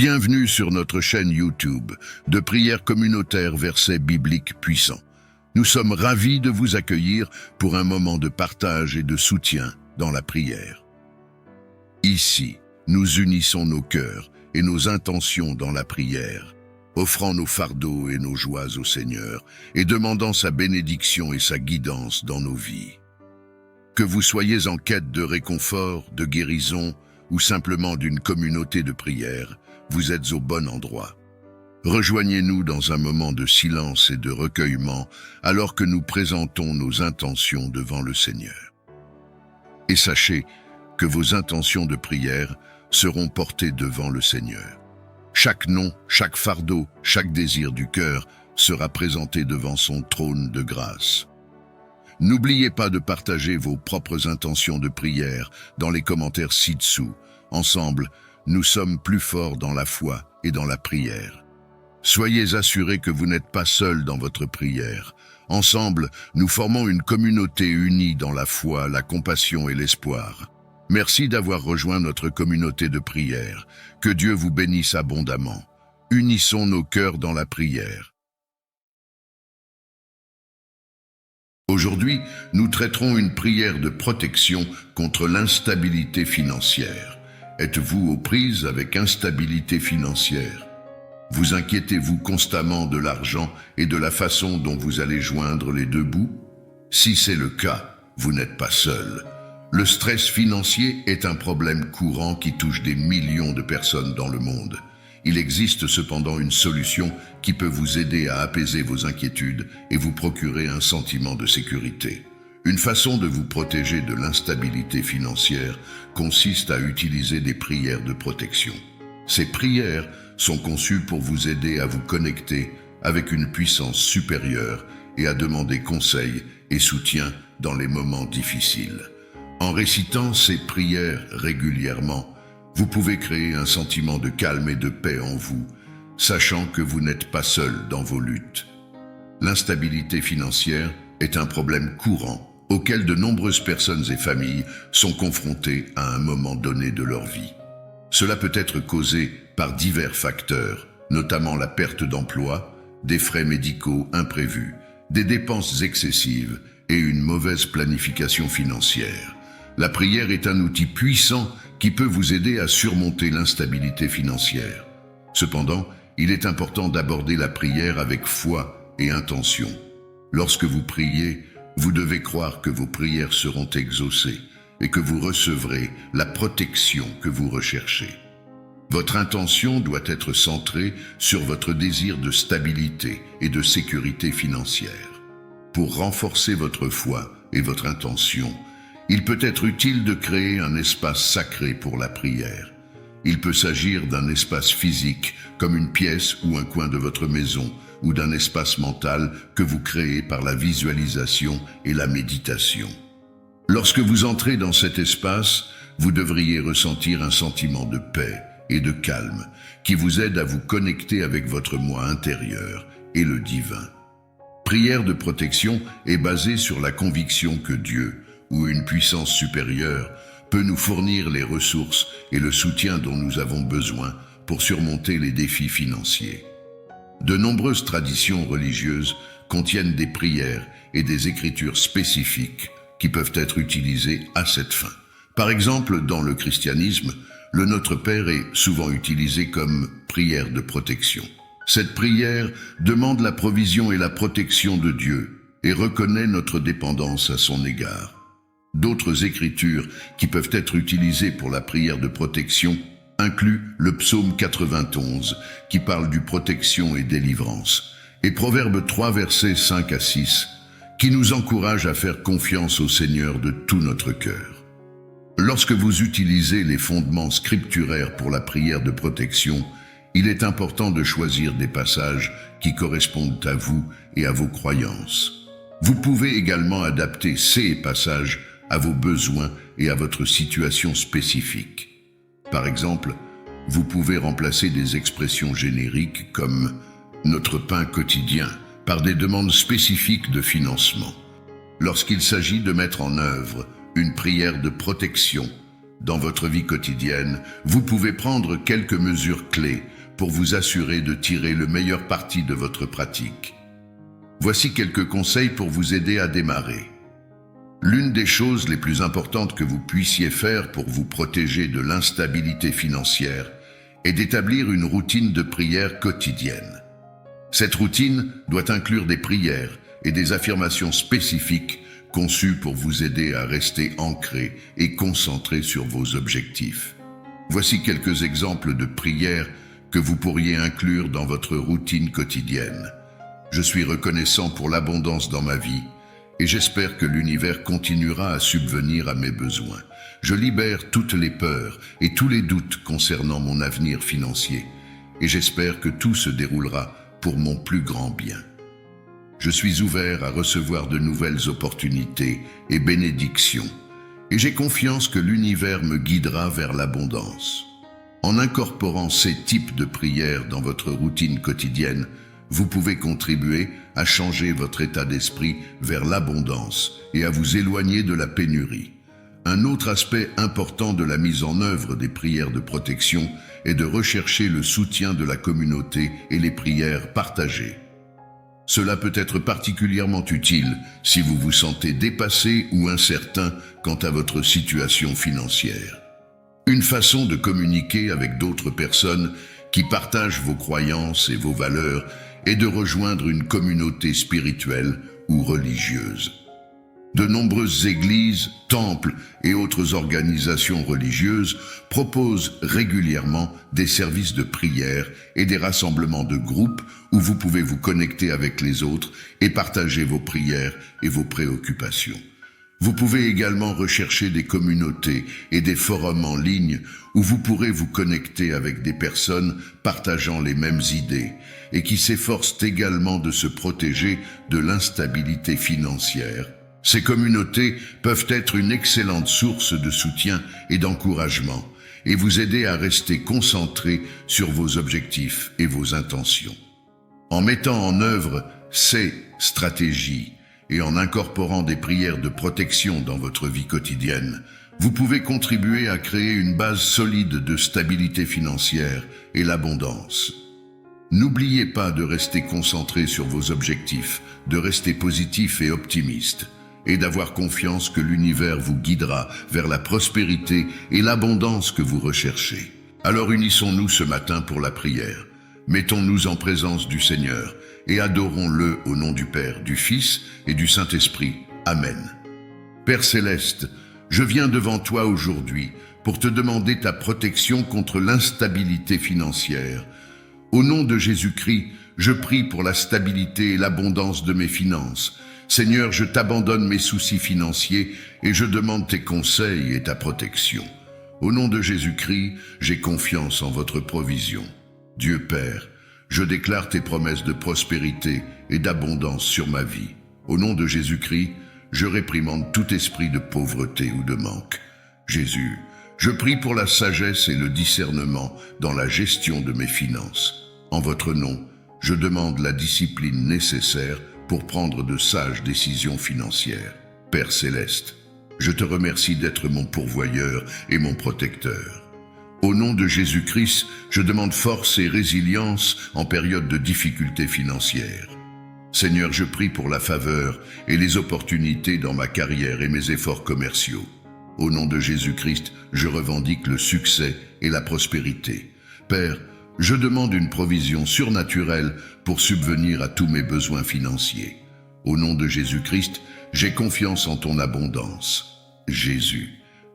Bienvenue sur notre chaîne YouTube de prières communautaires versets bibliques puissants. Nous sommes ravis de vous accueillir pour un moment de partage et de soutien dans la prière. Ici, nous unissons nos cœurs et nos intentions dans la prière, offrant nos fardeaux et nos joies au Seigneur et demandant sa bénédiction et sa guidance dans nos vies. Que vous soyez en quête de réconfort, de guérison ou simplement d'une communauté de prière, vous êtes au bon endroit. Rejoignez-nous dans un moment de silence et de recueillement alors que nous présentons nos intentions devant le Seigneur. Et sachez que vos intentions de prière seront portées devant le Seigneur. Chaque nom, chaque fardeau, chaque désir du cœur sera présenté devant son trône de grâce. N'oubliez pas de partager vos propres intentions de prière dans les commentaires ci-dessous. Ensemble, nous sommes plus forts dans la foi et dans la prière. Soyez assurés que vous n'êtes pas seuls dans votre prière. Ensemble, nous formons une communauté unie dans la foi, la compassion et l'espoir. Merci d'avoir rejoint notre communauté de prière. Que Dieu vous bénisse abondamment. Unissons nos cœurs dans la prière. Aujourd'hui, nous traiterons une prière de protection contre l'instabilité financière. Êtes-vous aux prises avec instabilité financière? Vous inquiétez-vous constamment de l'argent et de la façon dont vous allez joindre les deux bouts? Si c'est le cas, vous n'êtes pas seul. Le stress financier est un problème courant qui touche des millions de personnes dans le monde. Il existe cependant une solution qui peut vous aider à apaiser vos inquiétudes et vous procurer un sentiment de sécurité. Une façon de vous protéger de l'instabilité financière consiste à utiliser des prières de protection. Ces prières sont conçues pour vous aider à vous connecter avec une puissance supérieure et à demander conseil et soutien dans les moments difficiles. En récitant ces prières régulièrement, vous pouvez créer un sentiment de calme et de paix en vous, sachant que vous n'êtes pas seul dans vos luttes. L'instabilité financière est un problème courant auquel de nombreuses personnes et familles sont confrontées à un moment donné de leur vie. Cela peut être causé par divers facteurs, notamment la perte d'emploi, des frais médicaux imprévus, des dépenses excessives et une mauvaise planification financière. La prière est un outil puissant qui peut vous aider à surmonter l'instabilité financière. Cependant, il est important d'aborder la prière avec foi et intention. Lorsque vous priez, vous devez croire que vos prières seront exaucées et que vous recevrez la protection que vous recherchez. Votre intention doit être centrée sur votre désir de stabilité et de sécurité financière. Pour renforcer votre foi et votre intention, il peut être utile de créer un espace sacré pour la prière. Il peut s'agir d'un espace physique, comme une pièce ou un coin de votre maison, ou d'un espace mental que vous créez par la visualisation et la méditation. Lorsque vous entrez dans cet espace, vous devriez ressentir un sentiment de paix et de calme qui vous aide à vous connecter avec votre moi intérieur et le divin. Prière de protection est basée sur la conviction que Dieu, ou une puissance supérieure, peut nous fournir les ressources et le soutien dont nous avons besoin pour surmonter les défis financiers. De nombreuses traditions religieuses contiennent des prières et des écritures spécifiques qui peuvent être utilisées à cette fin. Par exemple, dans le christianisme, le Notre Père est souvent utilisé comme prière de protection. Cette prière demande la provision et la protection de Dieu et reconnaît notre dépendance à son égard. D'autres écritures qui peuvent être utilisées pour la prière de protection incluent le psaume 91 qui parle du protection et délivrance et Proverbe 3 versets 5 à 6 qui nous encourage à faire confiance au Seigneur de tout notre cœur. Lorsque vous utilisez les fondements scripturaires pour la prière de protection, il est important de choisir des passages qui correspondent à vous et à vos croyances. Vous pouvez également adapter ces passages à vos besoins et à votre situation spécifique. Par exemple, vous pouvez remplacer des expressions génériques comme « notre pain quotidien » par des demandes spécifiques de financement. Lorsqu'il s'agit de mettre en œuvre une prière de protection, Dans votre vie quotidienne, vous pouvez prendre quelques mesures clés pour vous assurer de tirer le meilleur parti de votre pratique. Voici quelques conseils pour vous aider à démarrer. L'une des choses les plus importantes que vous puissiez faire pour vous protéger de l'instabilité financière est d'établir une routine de prière quotidienne. Cette routine doit inclure des prières et des affirmations spécifiques conçues pour vous aider à rester ancré et concentré sur vos objectifs. Voici quelques exemples de prières que vous pourriez inclure dans votre routine quotidienne. Je suis reconnaissant pour l'abondance dans ma vie et j'espère que l'univers continuera à subvenir à mes besoins. Je libère toutes les peurs et tous les doutes concernant mon avenir financier et j'espère que tout se déroulera pour mon plus grand bien. Je suis ouvert à recevoir de nouvelles opportunités et bénédictions et j'ai confiance que l'univers me guidera vers l'abondance. En incorporant ces types de prières dans votre routine quotidienne, vous pouvez contribuer à changer votre état d'esprit vers l'abondance et à vous éloigner de la pénurie. Un autre aspect important de la mise en œuvre des prières de protection est de rechercher le soutien de la communauté et les prières partagées. Cela peut être particulièrement utile si vous vous sentez dépassé ou incertain quant à votre situation financière. Une façon de communiquer avec d'autres personnes qui partagent vos croyances et vos valeurs est de rejoindre une communauté spirituelle ou religieuse. De nombreuses églises, temples et autres organisations religieuses proposent régulièrement des services de prière et des rassemblements de groupes où vous pouvez vous connecter avec les autres et partager vos prières et vos préoccupations. Vous pouvez également rechercher des communautés et des forums en ligne où vous pourrez vous connecter avec des personnes partageant les mêmes idées et qui s'efforcent également de se protéger de l'instabilité financière. Ces communautés peuvent être une excellente source de soutien et d'encouragement et vous aider à rester concentré sur vos objectifs et vos intentions. En mettant en œuvre ces stratégies et en incorporant des prières de protection dans votre vie quotidienne, vous pouvez contribuer à créer une base solide de stabilité financière et l'abondance. N'oubliez pas de rester concentré sur vos objectifs, de rester positif et optimiste, et d'avoir confiance que l'univers vous guidera vers la prospérité et l'abondance que vous recherchez. Alors unissons-nous ce matin pour la prière. Mettons-nous en présence du Seigneur et adorons-le au nom du Père, du Fils et du Saint-Esprit. Amen. Père céleste, je viens devant toi aujourd'hui pour te demander ta protection contre l'instabilité financière. Au nom de Jésus-Christ, je prie pour la stabilité et l'abondance de mes finances. Seigneur, je t'abandonne mes soucis financiers et je demande tes conseils et ta protection. Au nom de Jésus-Christ, j'ai confiance en votre provision. Dieu Père, je déclare tes promesses de prospérité et d'abondance sur ma vie. Au nom de Jésus-Christ, je réprimande tout esprit de pauvreté ou de manque. Jésus, je prie pour la sagesse et le discernement dans la gestion de mes finances. En votre nom, je demande la discipline nécessaire pour prendre de sages décisions financières. Père céleste, je te remercie d'être mon pourvoyeur et mon protecteur. Au nom de Jésus-Christ, je demande force et résilience en période de difficultés financières. Seigneur, je prie pour la faveur et les opportunités dans ma carrière et mes efforts commerciaux. Au nom de Jésus-Christ, je revendique le succès et la prospérité. Père, je demande une provision surnaturelle pour subvenir à tous mes besoins financiers. Au nom de Jésus-Christ, j'ai confiance en ton abondance. Jésus,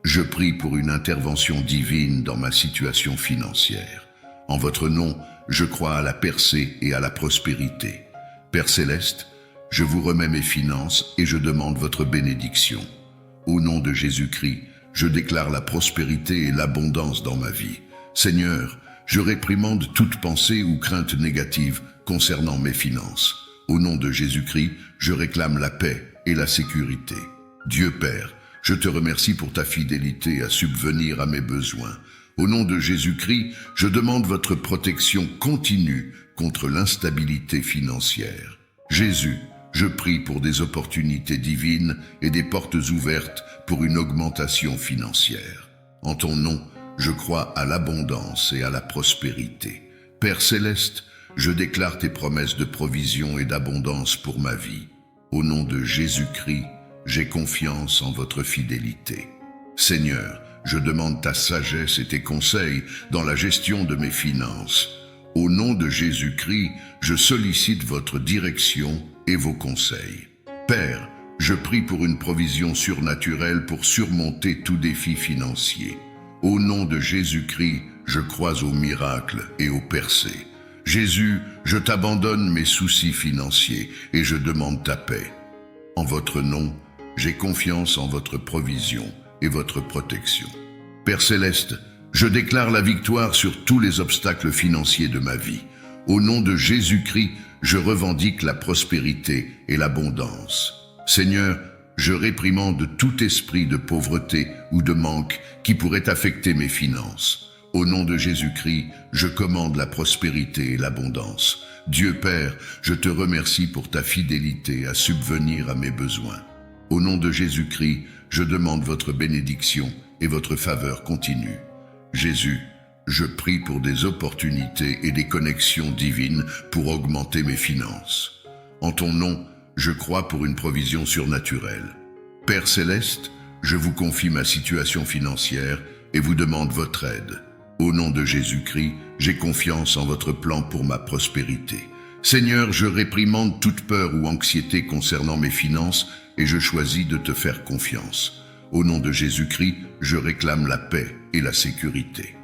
je prie pour une intervention divine dans ma situation financière. En votre nom, je crois à la percée et à la prospérité. Père céleste, je vous remets mes finances et je demande votre bénédiction. Au nom de Jésus-Christ, je déclare la prospérité et l'abondance dans ma vie. Seigneur, je réprimande toute pensée ou crainte négative concernant mes finances. Au nom de Jésus-Christ, je réclame la paix et la sécurité. Dieu Père, je te remercie pour ta fidélité à subvenir à mes besoins. Au nom de Jésus-Christ, je demande votre protection continue contre l'instabilité financière. Jésus, je prie pour des opportunités divines et des portes ouvertes pour une augmentation financière. En ton nom, je crois à l'abondance et à la prospérité. Père céleste, je déclare tes promesses de provision et d'abondance pour ma vie. Au nom de Jésus-Christ, j'ai confiance en votre fidélité. Seigneur, je demande ta sagesse et tes conseils dans la gestion de mes finances. Au nom de Jésus-Christ, je sollicite votre direction et vos conseils. Père, je prie pour une provision surnaturelle pour surmonter tout défi financier. Au nom de Jésus-Christ, je crois aux miracles et aux percées. Jésus, je t'abandonne mes soucis financiers et je demande ta paix. En votre nom, j'ai confiance en votre provision et votre protection. Père céleste, je déclare la victoire sur tous les obstacles financiers de ma vie. Au nom de Jésus-Christ, je revendique la prospérité et l'abondance. Seigneur, je réprimande tout esprit de pauvreté ou de manque qui pourrait affecter mes finances. Au nom de Jésus-Christ, je commande la prospérité et l'abondance. Dieu Père, je te remercie pour ta fidélité à subvenir à mes besoins. Au nom de Jésus-Christ, je demande votre bénédiction et votre faveur continue. Jésus, je prie pour des opportunités et des connexions divines pour augmenter mes finances. En ton nom, je crois pour une provision surnaturelle. Père céleste, je vous confie ma situation financière et vous demande votre aide. Au nom de Jésus-Christ, j'ai confiance en votre plan pour ma prospérité. Seigneur, je réprimande toute peur ou anxiété concernant mes finances et je choisis de te faire confiance. Au nom de Jésus-Christ, je réclame la paix et la sécurité.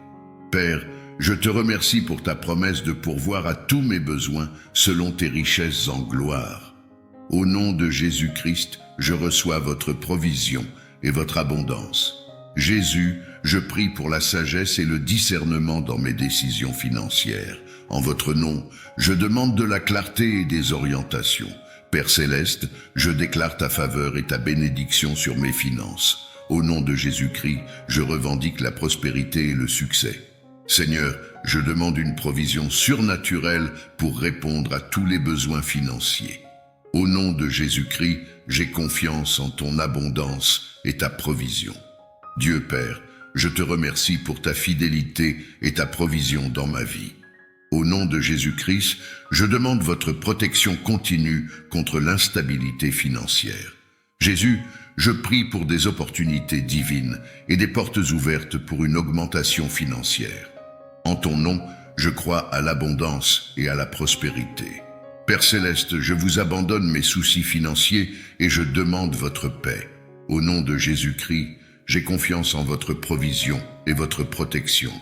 Père, je te remercie pour ta promesse de pourvoir à tous mes besoins selon tes richesses en gloire. Au nom de Jésus-Christ, je reçois votre provision et votre abondance. Jésus, je prie pour la sagesse et le discernement dans mes décisions financières. En votre nom, je demande de la clarté et des orientations. Père céleste, je déclare ta faveur et ta bénédiction sur mes finances. Au nom de Jésus-Christ, je revendique la prospérité et le succès. Seigneur, je demande une provision surnaturelle pour répondre à tous les besoins financiers. Au nom de Jésus-Christ, j'ai confiance en ton abondance et ta provision. Dieu Père, je te remercie pour ta fidélité et ta provision dans ma vie. Au nom de Jésus-Christ, je demande votre protection continue contre l'instabilité financière. Jésus, je prie pour des opportunités divines et des portes ouvertes pour une augmentation financière. En ton nom, je crois à l'abondance et à la prospérité. Père céleste, je vous abandonne mes soucis financiers et je demande votre paix. Au nom de Jésus-Christ, j'ai confiance en votre provision et votre protection.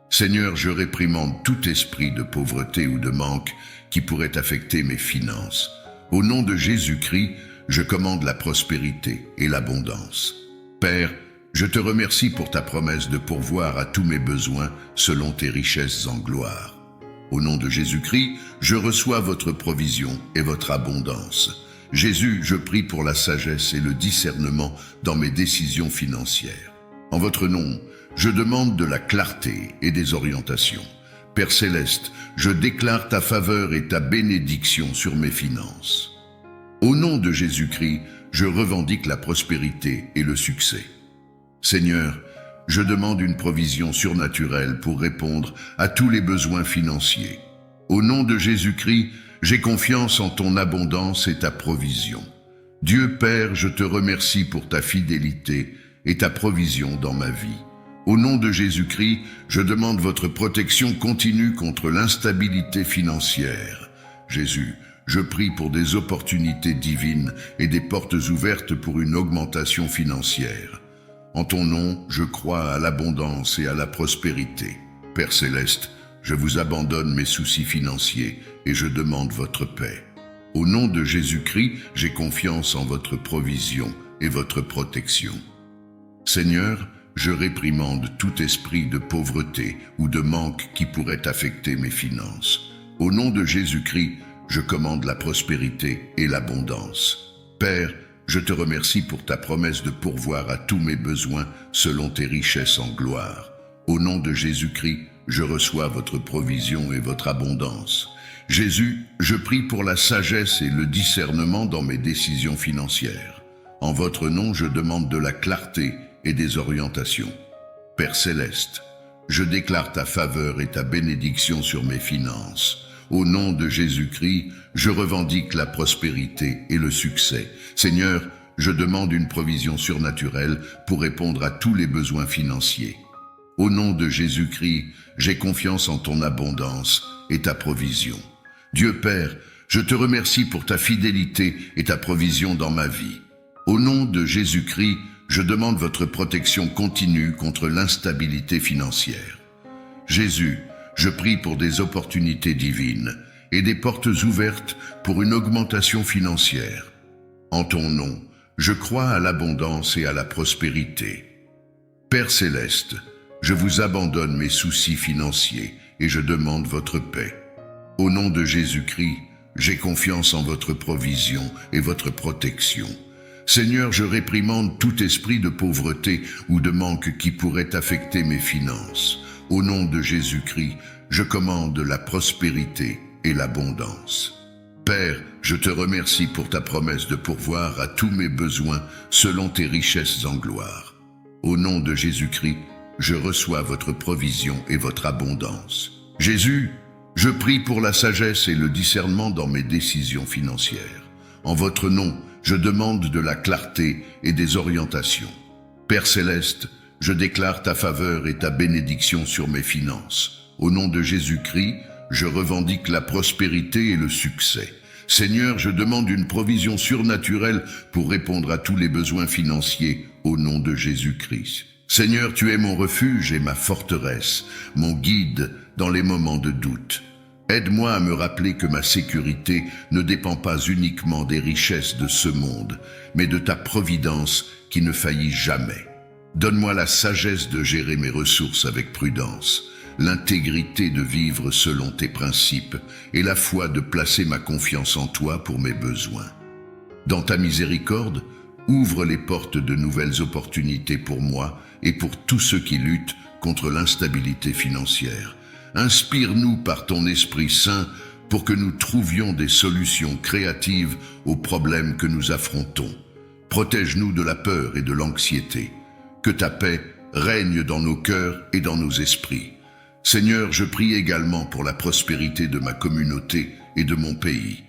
Seigneur, je réprimande tout esprit de pauvreté ou de manque qui pourrait affecter mes finances. Au nom de Jésus-Christ, je commande la prospérité et l'abondance. Père, je te remercie pour ta promesse de pourvoir à tous mes besoins selon tes richesses en gloire. Au nom de Jésus-Christ, je reçois votre provision et votre abondance. Jésus, je prie pour la sagesse et le discernement dans mes décisions financières. En votre nom, je demande de la clarté et des orientations. Père céleste, je déclare ta faveur et ta bénédiction sur mes finances. Au nom de Jésus-Christ, je revendique la prospérité et le succès. Seigneur, je demande une provision surnaturelle pour répondre à tous les besoins financiers. Au nom de Jésus-Christ, j'ai confiance en ton abondance et ta provision. Dieu Père, je te remercie pour ta fidélité et ta provision dans ma vie. Au nom de Jésus-Christ, je demande votre protection continue contre l'instabilité financière. Jésus, je prie pour des opportunités divines et des portes ouvertes pour une augmentation financière. En ton nom, je crois à l'abondance et à la prospérité. Père céleste, je vous abandonne mes soucis financiers et je demande votre paix. Au nom de Jésus-Christ, j'ai confiance en votre provision et votre protection. Seigneur, je réprimande tout esprit de pauvreté ou de manque qui pourrait affecter mes finances. Au nom de Jésus-Christ, je commande la prospérité et l'abondance. Père, je te remercie pour ta promesse de pourvoir à tous mes besoins selon tes richesses en gloire. Au nom de Jésus-Christ, je reçois votre provision et votre abondance. Jésus, je prie pour la sagesse et le discernement dans mes décisions financières. En votre nom, je demande de la clarté et des orientations. Père céleste, je déclare ta faveur et ta bénédiction sur mes finances. Au nom de Jésus-Christ, je revendique la prospérité et le succès. Seigneur, je demande une provision surnaturelle pour répondre à tous les besoins financiers. Au nom de Jésus-Christ, j'ai confiance en ton abondance et ta provision. Dieu Père, je te remercie pour ta fidélité et ta provision dans ma vie. Au nom de Jésus-Christ, je demande votre protection continue contre l'instabilité financière. Jésus, je prie pour des opportunités divines et des portes ouvertes pour une augmentation financière. En ton nom, je crois à l'abondance et à la prospérité. Père céleste, je vous abandonne mes soucis financiers et je demande votre paix. Au nom de Jésus-Christ, j'ai confiance en votre provision et votre protection. Seigneur, je réprimande tout esprit de pauvreté ou de manque qui pourrait affecter mes finances. Au nom de Jésus-Christ, je commande la prospérité et l'abondance. Père, je te remercie pour ta promesse de pourvoir à tous mes besoins selon tes richesses en gloire. Au nom de Jésus-Christ, je reçois votre provision et votre abondance. Jésus, je prie pour la sagesse et le discernement dans mes décisions financières. En votre nom, je demande de la clarté et des orientations. Père céleste, je déclare ta faveur et ta bénédiction sur mes finances. Au nom de Jésus-Christ, je revendique la prospérité et le succès. Seigneur, je demande une provision surnaturelle pour répondre à tous les besoins financiers au nom de Jésus-Christ. Seigneur, tu es mon refuge et ma forteresse, mon guide dans les moments de doute. Aide-moi à me rappeler que ma sécurité ne dépend pas uniquement des richesses de ce monde, mais de ta providence qui ne faillit jamais. Donne-moi la sagesse de gérer mes ressources avec prudence, l'intégrité de vivre selon tes principes et la foi de placer ma confiance en toi pour mes besoins. Dans ta miséricorde, ouvre les portes de nouvelles opportunités pour moi et pour tous ceux qui luttent contre l'instabilité financière. Inspire-nous par ton Esprit Saint pour que nous trouvions des solutions créatives aux problèmes que nous affrontons. Protège-nous de la peur et de l'anxiété. Que ta paix règne dans nos cœurs et dans nos esprits. Seigneur, je prie également pour la prospérité de ma communauté et de mon pays.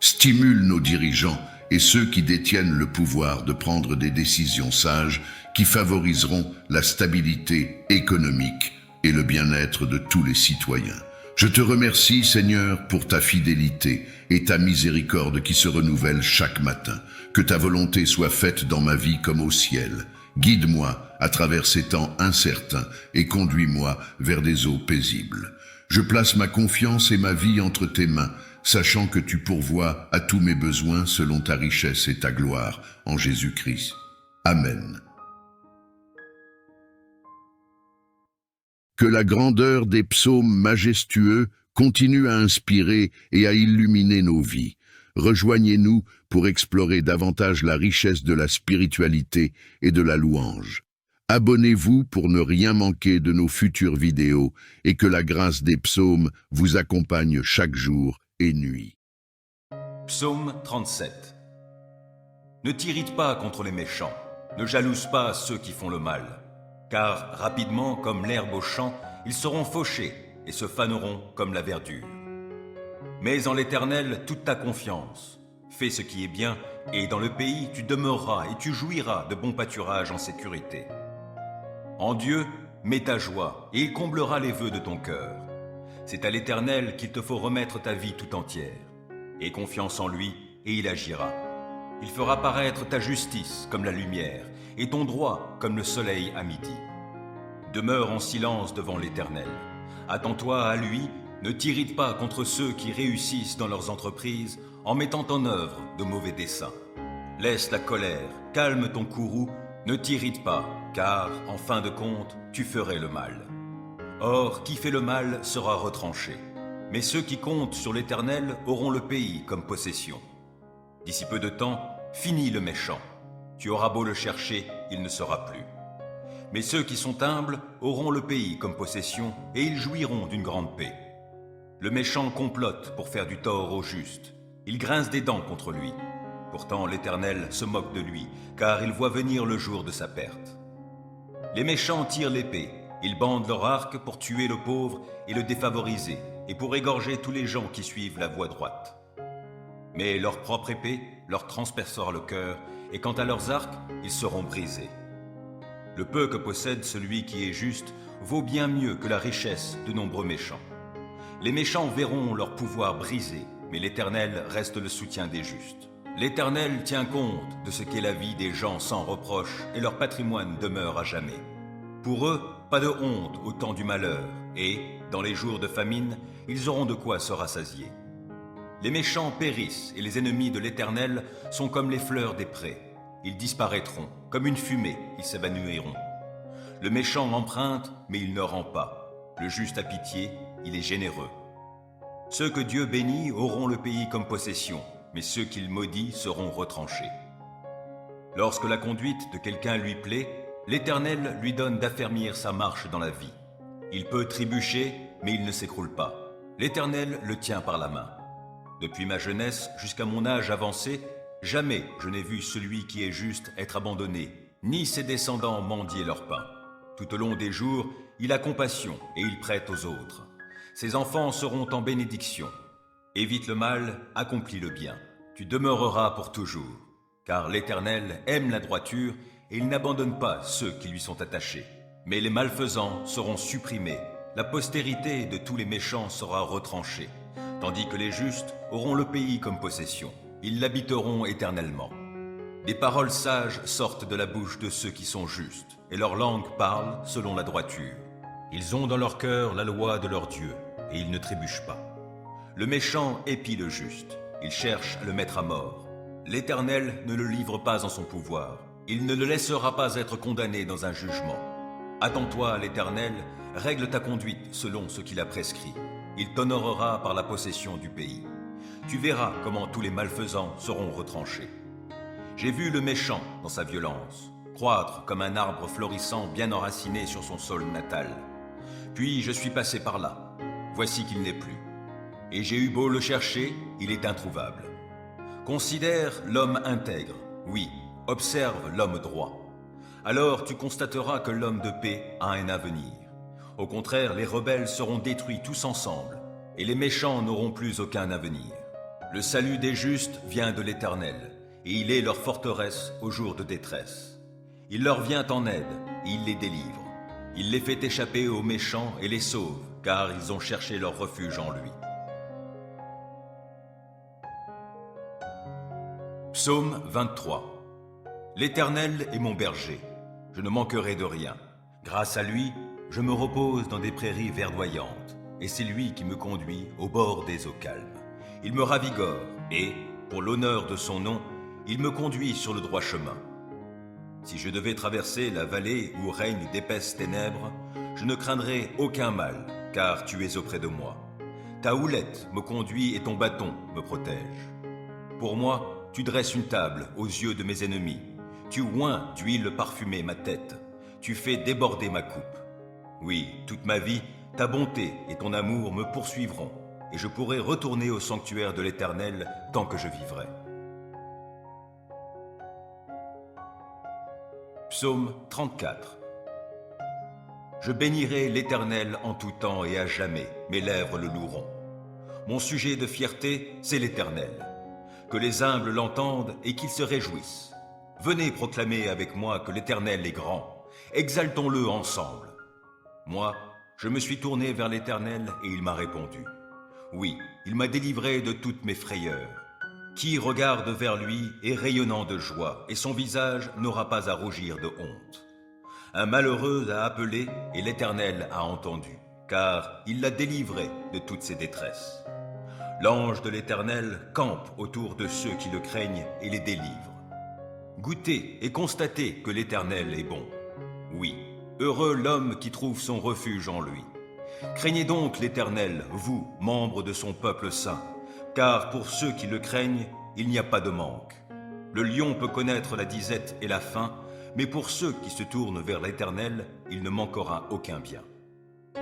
Stimule nos dirigeants et ceux qui détiennent le pouvoir de prendre des décisions sages qui favoriseront la stabilité économique et le bien-être de tous les citoyens. Je te remercie, Seigneur, pour ta fidélité et ta miséricorde qui se renouvellent chaque matin. Que ta volonté soit faite dans ma vie comme au ciel. Guide-moi à travers ces temps incertains et conduis-moi vers des eaux paisibles. Je place ma confiance et ma vie entre tes mains, sachant que tu pourvois à tous mes besoins selon ta richesse et ta gloire en Jésus-Christ. Amen. Que la grandeur des psaumes majestueux continue à inspirer et à illuminer nos vies. Rejoignez-nous pour explorer davantage la richesse de la spiritualité et de la louange. Abonnez-vous pour ne rien manquer de nos futures vidéos et que la grâce des psaumes vous accompagne chaque jour et nuit. Psaume 37. Ne t'irrite pas contre les méchants, ne jalouse pas ceux qui font le mal. Car rapidement, comme l'herbe au champ, ils seront fauchés et se faneront comme la verdure. Mets en l'Éternel toute ta confiance. Fais ce qui est bien, et dans le pays tu demeureras et tu jouiras de bons pâturages en sécurité. En Dieu, mets ta joie, et il comblera les vœux de ton cœur. C'est à l'Éternel qu'il te faut remettre ta vie tout entière. Aie confiance en lui, et il agira. Il fera paraître ta justice comme la lumière, et ton droit comme le soleil à midi. Demeure en silence devant l'Éternel. Attends-toi à lui, ne t'irrite pas contre ceux qui réussissent dans leurs entreprises en mettant en œuvre de mauvais desseins. Laisse la colère, calme ton courroux, ne t'irrite pas, car, en fin de compte, tu ferais le mal. Or, qui fait le mal sera retranché, mais ceux qui comptent sur l'Éternel auront le pays comme possession. D'ici peu de temps, finis le méchant. Tu auras beau le chercher, il ne sera plus. Mais ceux qui sont humbles auront le pays comme possession et ils jouiront d'une grande paix. Le méchant complote pour faire du tort au juste. Il grince des dents contre lui. Pourtant l'Éternel se moque de lui, car il voit venir le jour de sa perte. Les méchants tirent l'épée, ils bandent leur arc pour tuer le pauvre et le défavorisé, et pour égorger tous les gens qui suivent la voie droite. Mais leur propre épée leur transpercera le cœur, et quant à leurs arcs, ils seront brisés. Le peu que possède celui qui est juste vaut bien mieux que la richesse de nombreux méchants. Les méchants verront leur pouvoir brisé, mais l'Éternel reste le soutien des justes. L'Éternel tient compte de ce qu'est la vie des gens sans reproche, et leur patrimoine demeure à jamais. Pour eux, pas de honte au temps du malheur, et, dans les jours de famine, ils auront de quoi se rassasier. Les méchants périssent, et les ennemis de l'Éternel sont comme les fleurs des prés. Ils disparaîtront, comme une fumée, ils s'évanouiront. Le méchant emprunte, mais il ne rend pas. Le juste a pitié, il est généreux. Ceux que Dieu bénit auront le pays comme possession, mais ceux qu'il maudit seront retranchés. Lorsque la conduite de quelqu'un lui plaît, l'Éternel lui donne d'affermir sa marche dans la vie. Il peut trébucher, mais il ne s'écroule pas. L'Éternel le tient par la main. Depuis ma jeunesse jusqu'à mon âge avancé, jamais je n'ai vu celui qui est juste être abandonné, ni ses descendants mendier leur pain. Tout au long des jours, il a compassion et il prête aux autres. Ses enfants seront en bénédiction. Évite le mal, accomplis le bien. Tu demeureras pour toujours. Car l'Éternel aime la droiture et il n'abandonne pas ceux qui lui sont attachés. Mais les malfaisants seront supprimés. La postérité de tous les méchants sera retranchée. Tandis que les justes auront le pays comme possession. Ils l'habiteront éternellement. Des paroles sages sortent de la bouche de ceux qui sont justes, et leur langue parle selon la droiture. Ils ont dans leur cœur la loi de leur Dieu, et ils ne trébuchent pas. Le méchant épie le juste, il cherche à le mettre à mort. L'Éternel ne le livre pas en son pouvoir, il ne le laissera pas être condamné dans un jugement. Attends-toi à l'Éternel, règle ta conduite selon ce qu'il a prescrit. Il t'honorera par la possession du pays. Tu verras comment tous les malfaisants seront retranchés. J'ai vu le méchant dans sa violence, croître comme un arbre florissant bien enraciné sur son sol natal. Puis je suis passé par là, voici qu'il n'est plus. Et j'ai eu beau le chercher, il est introuvable. Considère l'homme intègre, oui, observe l'homme droit. Alors tu constateras que l'homme de paix a un avenir. Au contraire, les rebelles seront détruits tous ensemble, et les méchants n'auront plus aucun avenir. Le salut des justes vient de l'Éternel, et il est leur forteresse au jour de détresse. Il leur vient en aide, et il les délivre. Il les fait échapper aux méchants et les sauve, car ils ont cherché leur refuge en lui. Psaume 23. L'Éternel est mon berger, je ne manquerai de rien. Grâce à lui, je me repose dans des prairies verdoyantes, et c'est lui qui me conduit au bord des eaux calmes. Il me ravigore, et, pour l'honneur de son nom, il me conduit sur le droit chemin. Si je devais traverser la vallée où règnent d'épaisses ténèbres, je ne craindrai aucun mal, car tu es auprès de moi. Ta houlette me conduit et ton bâton me protège. Pour moi, tu dresses une table aux yeux de mes ennemis. Tu oins d'huile parfumée ma tête. Tu fais déborder ma coupe. Oui, toute ma vie, ta bonté et ton amour me poursuivront, et je pourrai retourner au sanctuaire de l'Éternel tant que je vivrai. Psaume 34. Je bénirai l'Éternel en tout temps et à jamais, mes lèvres le loueront. Mon sujet de fierté, c'est l'Éternel. Que les humbles l'entendent et qu'ils se réjouissent. Venez proclamer avec moi que l'Éternel est grand. Exaltons-le ensemble. Moi, je me suis tourné vers l'Éternel et il m'a répondu. Oui, il m'a délivré de toutes mes frayeurs. Qui regarde vers lui est rayonnant de joie, et son visage n'aura pas à rougir de honte. Un malheureux a appelé, et l'Éternel a entendu, car il l'a délivré de toutes ses détresses. L'ange de l'Éternel campe autour de ceux qui le craignent et les délivre. Goûtez et constatez que l'Éternel est bon. Oui, heureux l'homme qui trouve son refuge en lui. Craignez donc l'Éternel, vous, membres de son peuple saint, car pour ceux qui le craignent, il n'y a pas de manque. Le lion peut connaître la disette et la faim, mais pour ceux qui se tournent vers l'Éternel, il ne manquera aucun bien.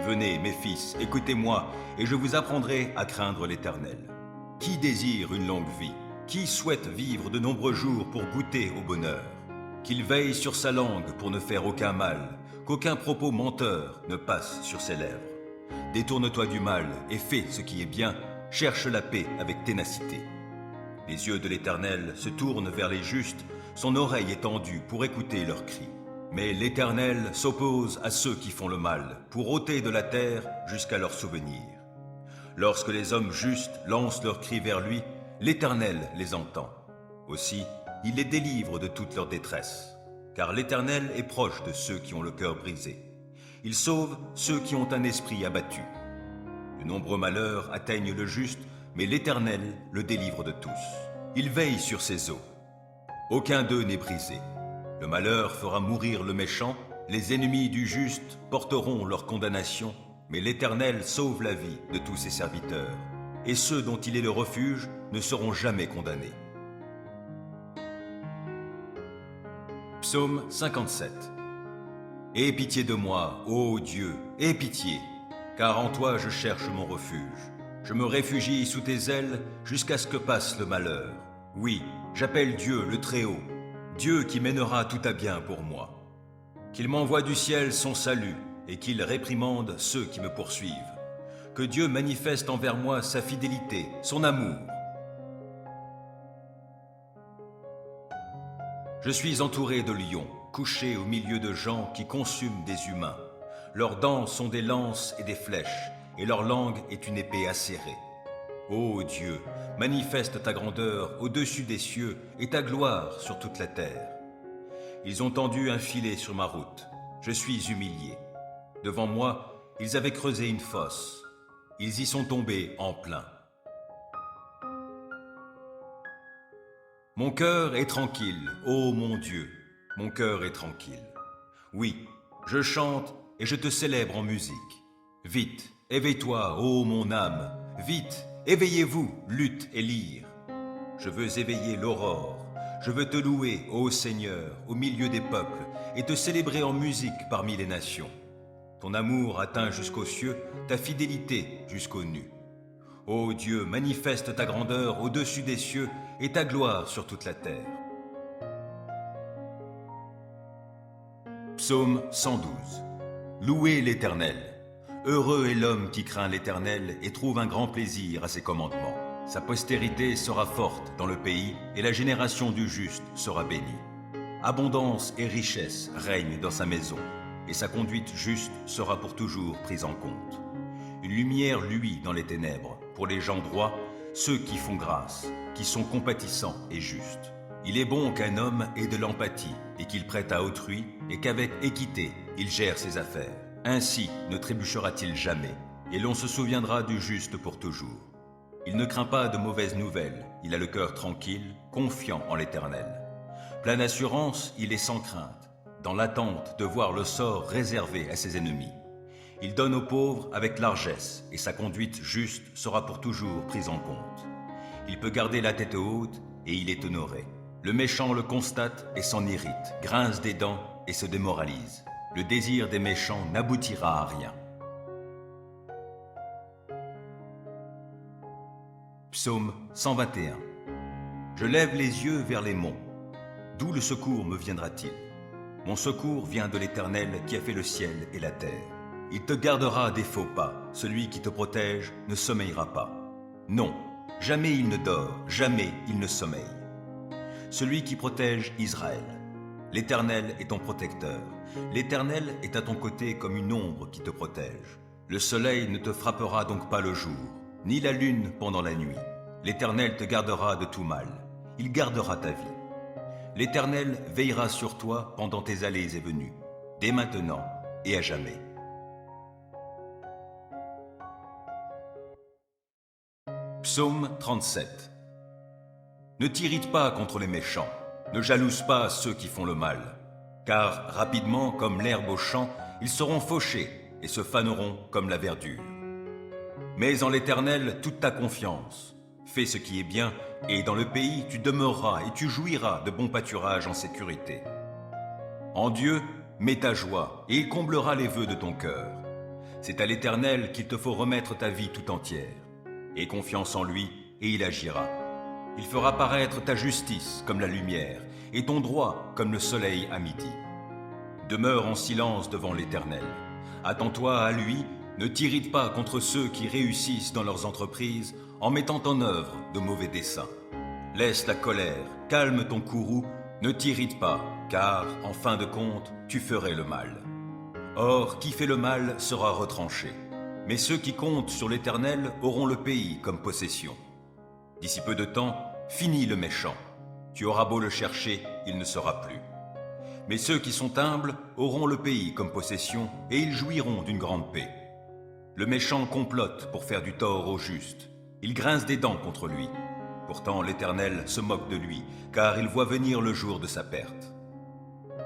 Venez, mes fils, écoutez-moi, et je vous apprendrai à craindre l'Éternel. Qui désire une longue vie? Qui souhaite vivre de nombreux jours pour goûter au bonheur? Qu'il veille sur sa langue pour ne faire aucun mal, qu'aucun propos menteur ne passe sur ses lèvres. Détourne-toi du mal et fais ce qui est bien, cherche la paix avec ténacité. Les yeux de l'Éternel se tournent vers les justes, son oreille est tendue pour écouter leurs cris. Mais l'Éternel s'oppose à ceux qui font le mal, pour ôter de la terre jusqu'à leur souvenir. Lorsque les hommes justes lancent leurs cris vers lui, l'Éternel les entend. Aussi, il les délivre de toute leur détresse. Car l'Éternel est proche de ceux qui ont le cœur brisé. Il sauve ceux qui ont un esprit abattu. De nombreux malheurs atteignent le juste, mais l'Éternel le délivre de tous. Il veille sur ses eaux. Aucun d'eux n'est brisé. Le malheur fera mourir le méchant, les ennemis du juste porteront leur condamnation, mais l'Éternel sauve la vie de tous ses serviteurs, et ceux dont il est le refuge ne seront jamais condamnés. Psaume 57. Aie pitié de moi, ô Dieu, aie pitié, car en toi je cherche mon refuge. Je me réfugie sous tes ailes jusqu'à ce que passe le malheur. Oui, j'appelle Dieu le Très-Haut, Dieu qui mènera tout à bien pour moi. Qu'il m'envoie du ciel son salut et qu'il réprimande ceux qui me poursuivent. Que Dieu manifeste envers moi sa fidélité, son amour. Je suis entouré de lions, couché au milieu de gens qui consument des humains. Leurs dents sont des lances et des flèches, et leur langue est une épée acérée. Ô Dieu, manifeste ta grandeur au-dessus des cieux et ta gloire sur toute la terre. Ils ont tendu un filet sur ma route. Je suis humilié. Devant moi, ils avaient creusé une fosse. Ils y sont tombés en plein. Mon cœur est tranquille, ô mon Dieu, mon cœur est tranquille. Oui, je chante et je te célèbre en musique. Vite, éveille-toi, ô mon âme, vite, éveillez-vous, lutte et lyre. Je veux éveiller l'aurore, je veux te louer, ô Seigneur, au milieu des peuples, et te célébrer en musique parmi les nations. Ton amour atteint jusqu'aux cieux, ta fidélité jusqu'aux nues. Ô Dieu, manifeste ta grandeur au-dessus des cieux et ta gloire sur toute la terre. Psaume 112. Louez l'Éternel. Heureux est l'homme qui craint l'Éternel et trouve un grand plaisir à ses commandements. Sa postérité sera forte dans le pays et la génération du juste sera bénie. Abondance et richesse règnent dans sa maison et sa conduite juste sera pour toujours prise en compte. Une lumière luit dans les ténèbres pour les gens droits, ceux qui font grâce, qui sont compatissants et justes. Il est bon qu'un homme ait de l'empathie et qu'il prête à autrui et qu'avec équité il gère ses affaires. Ainsi ne trébuchera-t-il jamais et l'on se souviendra du juste pour toujours. Il ne craint pas de mauvaises nouvelles, il a le cœur tranquille, confiant en l'Éternel. Plein d'assurance, il est sans crainte, dans l'attente de voir le sort réservé à ses ennemis. Il donne aux pauvres avec largesse et sa conduite juste sera pour toujours prise en compte. Il peut garder la tête haute et il est honoré. Le méchant le constate et s'en irrite, grince des dents et se démoralise. Le désir des méchants n'aboutira à rien. Psaume 121. Je lève les yeux vers les monts. D'où le secours me viendra-t-il? Mon secours vient de l'Éternel qui a fait le ciel et la terre. Il te gardera des faux pas. Celui qui te protège ne sommeillera pas. Non, jamais il ne dort, jamais il ne sommeille. Celui qui protège Israël. L'Éternel est ton protecteur. L'Éternel est à ton côté comme une ombre qui te protège. Le soleil ne te frappera donc pas le jour, ni la lune pendant la nuit. L'Éternel te gardera de tout mal. Il gardera ta vie. L'Éternel veillera sur toi pendant tes allées et venues, dès maintenant et à jamais. Psaume 37. Ne t'irrite pas contre les méchants, ne jalouse pas ceux qui font le mal, car rapidement, comme l'herbe au champ, ils seront fauchés et se faneront comme la verdure. Mets en l'Éternel toute ta confiance, fais ce qui est bien, et dans le pays tu demeureras et tu jouiras de bons pâturages en sécurité. En Dieu, mets ta joie, et il comblera les vœux de ton cœur. C'est à l'Éternel qu'il te faut remettre ta vie tout entière. Aie confiance en lui, et il agira. Il fera paraître ta justice comme la lumière, et ton droit comme le soleil à midi. Demeure en silence devant l'Éternel. Attends-toi à lui, ne t'irrite pas contre ceux qui réussissent dans leurs entreprises en mettant en œuvre de mauvais desseins. Laisse la colère, calme ton courroux, ne t'irrite pas, car, en fin de compte, tu ferais le mal. Or, qui fait le mal sera retranché. Mais ceux qui comptent sur l'Éternel auront le pays comme possession. D'ici peu de temps, finis le méchant. Tu auras beau le chercher, il ne sera plus. Mais ceux qui sont humbles auront le pays comme possession et ils jouiront d'une grande paix. Le méchant complote pour faire du tort au juste. Il grince des dents contre lui. Pourtant l'Éternel se moque de lui, car il voit venir le jour de sa perte.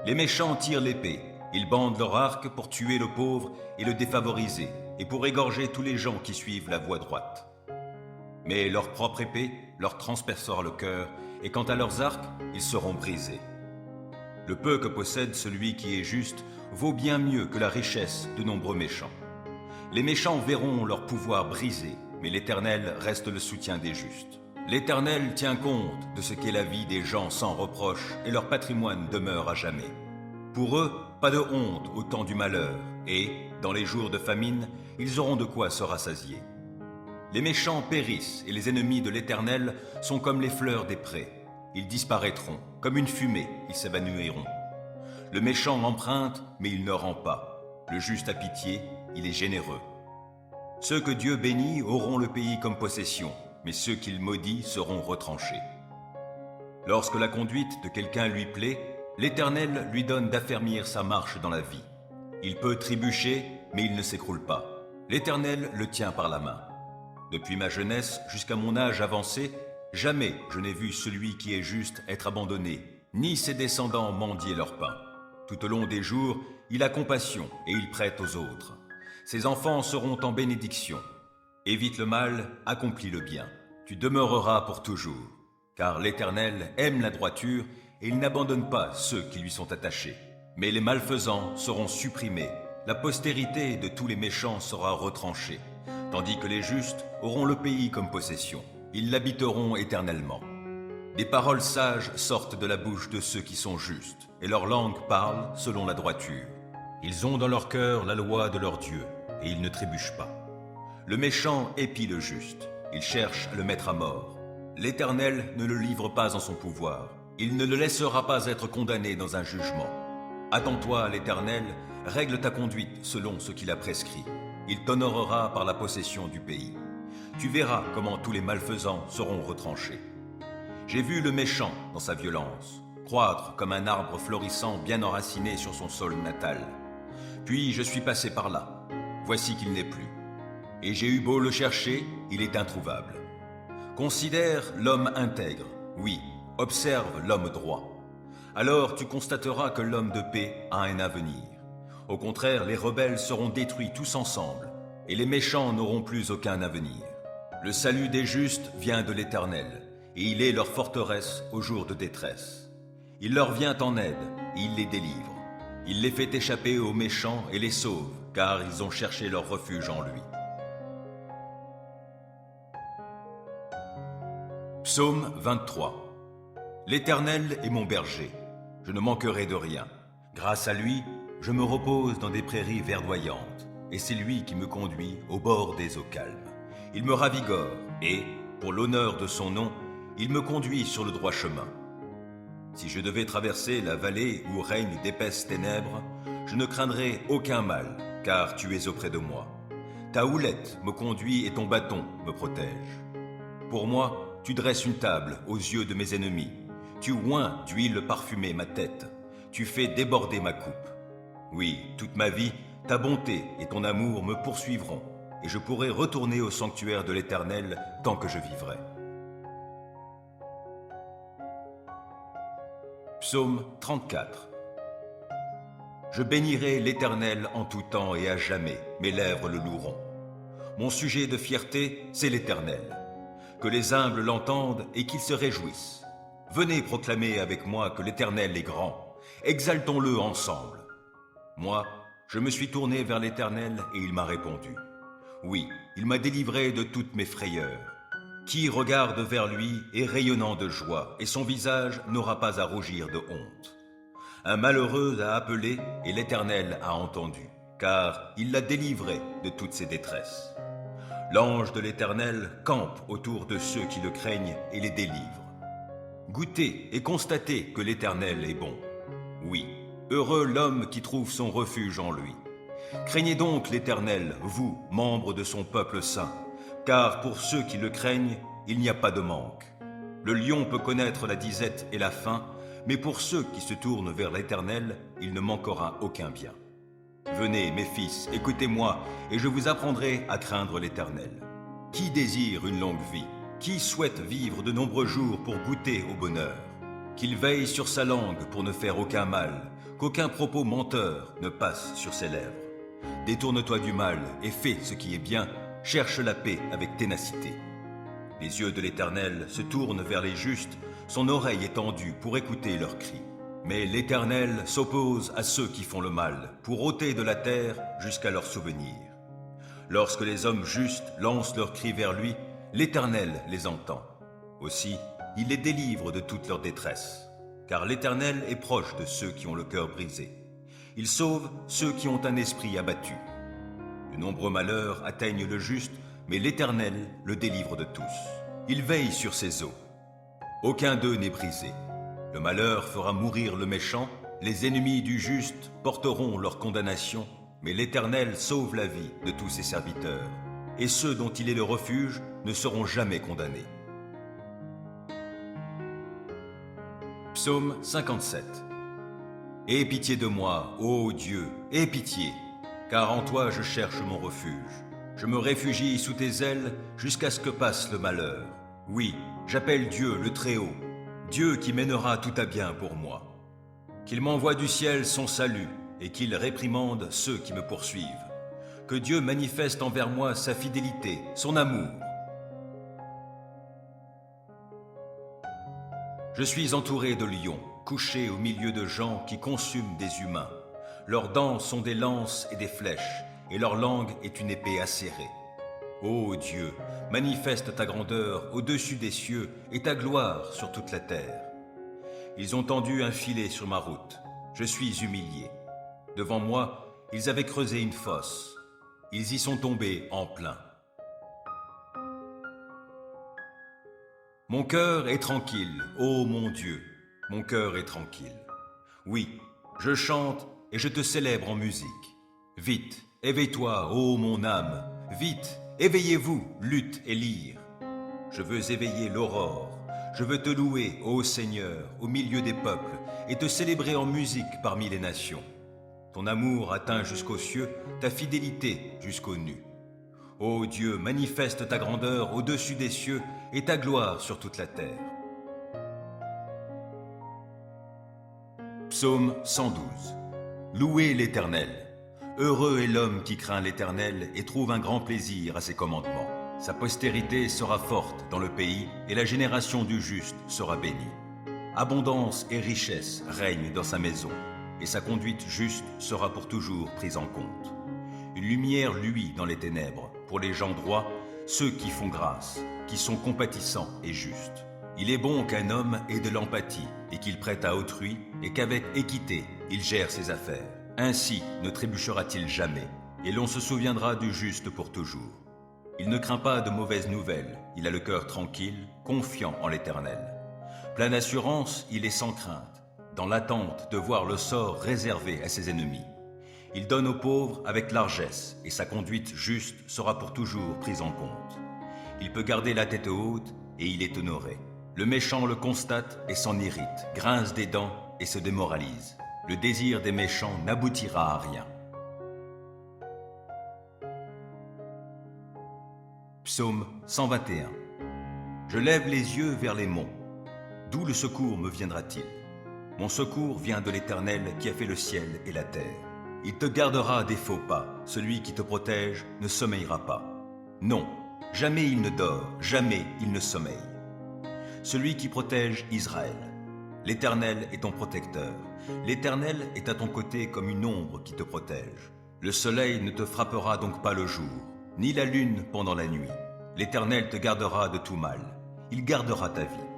Les méchants tirent l'épée. Ils bandent leur arc pour tuer le pauvre et le défavoriser, et pour égorger tous les gens qui suivent la voie droite. Mais leur propre épée leur transpercera le cœur, et quant à leurs arcs, ils seront brisés. Le peu que possède celui qui est juste vaut bien mieux que la richesse de nombreux méchants. Les méchants verront leur pouvoir brisé, mais l'Éternel reste le soutien des justes. L'Éternel tient compte de ce qu'est la vie des gens sans reproche, et leur patrimoine demeure à jamais. Pour eux, pas de honte au temps du malheur, et, dans les jours de famine, ils auront de quoi se rassasier. Les méchants périssent, et les ennemis de l'Éternel sont comme les fleurs des prés. Ils disparaîtront, comme une fumée, ils s'évanouiront. Le méchant emprunte, mais il ne rend pas. Le juste a pitié, il est généreux. Ceux que Dieu bénit auront le pays comme possession, mais ceux qu'il maudit seront retranchés. Lorsque la conduite de quelqu'un lui plaît, l'Éternel lui donne d'affermir sa marche dans la vie. Il peut trébucher, mais il ne s'écroule pas. L'Éternel le tient par la main. Depuis ma jeunesse jusqu'à mon âge avancé, jamais je n'ai vu celui qui est juste être abandonné, ni ses descendants mendier leur pain. Tout au long des jours, il a compassion et il prête aux autres. Ses enfants seront en bénédiction. Évite le mal, accomplis le bien. Tu demeureras pour toujours. Car l'Éternel aime la droiture et il n'abandonne pas ceux qui lui sont attachés. Mais les malfaisants seront supprimés. La postérité de tous les méchants sera retranchée, tandis que les justes auront le pays comme possession. Ils l'habiteront éternellement. Des paroles sages sortent de la bouche de ceux qui sont justes, et leur langue parle selon la droiture. Ils ont dans leur cœur la loi de leur Dieu, et ils ne trébuchent pas. Le méchant épie le juste, il cherche à le mettre à mort. L'Éternel ne le livre pas en son pouvoir, il ne le laissera pas être condamné dans un jugement. Attends-toi à l'Éternel, règle ta conduite selon ce qu'il a prescrit. Il t'honorera par la possession du pays. Tu verras comment tous les malfaisants seront retranchés. J'ai vu le méchant dans sa violence, croître comme un arbre florissant bien enraciné sur son sol natal. Puis je suis passé par là. Voici qu'il n'est plus. Et j'ai eu beau le chercher, il est introuvable. Considère l'homme intègre, oui, observe l'homme droit. Alors tu constateras que l'homme de paix a un avenir. Au contraire, les rebelles seront détruits tous ensemble, et les méchants n'auront plus aucun avenir. Le salut des justes vient de l'Éternel, et il est leur forteresse au jour de détresse. Il leur vient en aide, et il les délivre. Il les fait échapper aux méchants et les sauve, car ils ont cherché leur refuge en lui. Psaume 23. L'Éternel est mon berger, je ne manquerai de rien. Grâce à lui, je me repose dans des prairies verdoyantes, et c'est lui qui me conduit au bord des eaux calmes. Il me ravigore, et, pour l'honneur de son nom, il me conduit sur le droit chemin. Si je devais traverser la vallée où règnent d'épaisses ténèbres, je ne craindrais aucun mal, car tu es auprès de moi. Ta houlette me conduit et ton bâton me protège. Pour moi, tu dresses une table aux yeux de mes ennemis. Tu oins d'huile parfumée ma tête. Tu fais déborder ma coupe. Oui, toute ma vie, ta bonté et ton amour me poursuivront, et je pourrai retourner au sanctuaire de l'Éternel tant que je vivrai. Psaume 34. Je bénirai l'Éternel en tout temps et à jamais, mes lèvres le loueront. Mon sujet de fierté, c'est l'Éternel. Que les humbles l'entendent et qu'ils se réjouissent. Venez proclamer avec moi que l'Éternel est grand. Exaltons-le ensemble. Moi, je me suis tourné vers l'Éternel et il m'a répondu. Oui, il m'a délivré de toutes mes frayeurs. Qui regarde vers lui est rayonnant de joie et son visage n'aura pas à rougir de honte. Un malheureux a appelé et l'Éternel a entendu, car il l'a délivré de toutes ses détresses. L'ange de l'Éternel campe autour de ceux qui le craignent et les délivre. Goûtez et constatez que l'Éternel est bon. Oui, heureux l'homme qui trouve son refuge en lui. Craignez donc l'Éternel, vous, membres de son peuple saint, car pour ceux qui le craignent, il n'y a pas de manque. Le lion peut connaître la disette et la faim, mais pour ceux qui se tournent vers l'Éternel, il ne manquera aucun bien. Venez, mes fils, écoutez-moi, et je vous apprendrai à craindre l'Éternel. Qui désire une longue vie? Qui souhaite vivre de nombreux jours pour goûter au bonheur? Qu'il veille sur sa langue pour ne faire aucun mal, qu'aucun propos menteur ne passe sur ses lèvres. Détourne-toi du mal et fais ce qui est bien, cherche la paix avec ténacité. Les yeux de l'Éternel se tournent vers les justes, son oreille est tendue pour écouter leurs cris. Mais l'Éternel s'oppose à ceux qui font le mal, pour ôter de la terre jusqu'à leur souvenir. Lorsque les hommes justes lancent leurs cris vers lui, l'Éternel les entend. Aussi, il les délivre de toute leur détresse. Car l'Éternel est proche de ceux qui ont le cœur brisé. Il sauve ceux qui ont un esprit abattu. De nombreux malheurs atteignent le juste, mais l'Éternel le délivre de tous. Il veille sur ses eaux. Aucun d'eux n'est brisé. Le malheur fera mourir le méchant, les ennemis du juste porteront leur condamnation, mais l'Éternel sauve la vie de tous ses serviteurs, et ceux dont il est le refuge ne seront jamais condamnés. Psaume 57. Aie pitié de moi, ô Dieu, aie pitié, car en toi je cherche mon refuge. Je me réfugie sous tes ailes jusqu'à ce que passe le malheur. Oui, j'appelle Dieu le Très-Haut, Dieu qui mènera tout à bien pour moi. Qu'il m'envoie du ciel son salut et qu'il réprimande ceux qui me poursuivent. Que Dieu manifeste envers moi sa fidélité, son amour. Je suis entouré de lions, couché au milieu de gens qui consument des humains. Leurs dents sont des lances et des flèches, et leur langue est une épée acérée. Ô Dieu, manifeste ta grandeur au-dessus des cieux et ta gloire sur toute la terre. Ils ont tendu un filet sur ma route. Je suis humilié. Devant moi, ils avaient creusé une fosse. Ils y sont tombés en plein. Mon cœur est tranquille, ô mon Dieu, mon cœur est tranquille. Oui, je chante et je te célèbre en musique. Vite, éveille-toi, ô mon âme, vite, éveillez-vous, lutte et lyre. Je veux éveiller l'aurore, je veux te louer, ô Seigneur, au milieu des peuples, et te célébrer en musique parmi les nations. Ton amour atteint jusqu'aux cieux, ta fidélité jusqu'aux nues. Ô Dieu, manifeste ta grandeur au-dessus des cieux et ta gloire sur toute la terre. Psaume 112. Louez l'Éternel. Heureux est l'homme qui craint l'Éternel et trouve un grand plaisir à ses commandements. Sa postérité sera forte dans le pays et la génération du juste sera bénie. Abondance et richesse règnent dans sa maison et sa conduite juste sera pour toujours prise en compte. Une lumière luit dans les ténèbres pour les gens droits, ceux qui font grâce, qui sont compatissants et justes. Il est bon qu'un homme ait de l'empathie et qu'il prête à autrui et qu'avec équité il gère ses affaires. Ainsi ne trébuchera-t-il jamais, et l'on se souviendra du juste pour toujours. Il ne craint pas de mauvaises nouvelles, il a le cœur tranquille, confiant en l'Éternel. Plein d'assurance, il est sans crainte, dans l'attente de voir le sort réservé à ses ennemis. Il donne aux pauvres avec largesse, et sa conduite juste sera pour toujours prise en compte. Il peut garder la tête haute, et il est honoré. Le méchant le constate et s'en irrite, grince des dents et se démoralise. Le désir des méchants n'aboutira à rien. Psaume 121. Je lève les yeux vers les monts. D'où le secours me viendra-t-il? Mon secours vient de l'Éternel qui a fait le ciel et la terre. Il te gardera des faux pas. Celui qui te protège ne sommeillera pas. Non, jamais il ne dort, jamais il ne sommeille. Celui qui protège Israël. L'Éternel est ton protecteur. L'Éternel est à ton côté comme une ombre qui te protège. Le soleil ne te frappera donc pas le jour, ni la lune pendant la nuit. L'Éternel te gardera de tout mal. Il gardera ta vie.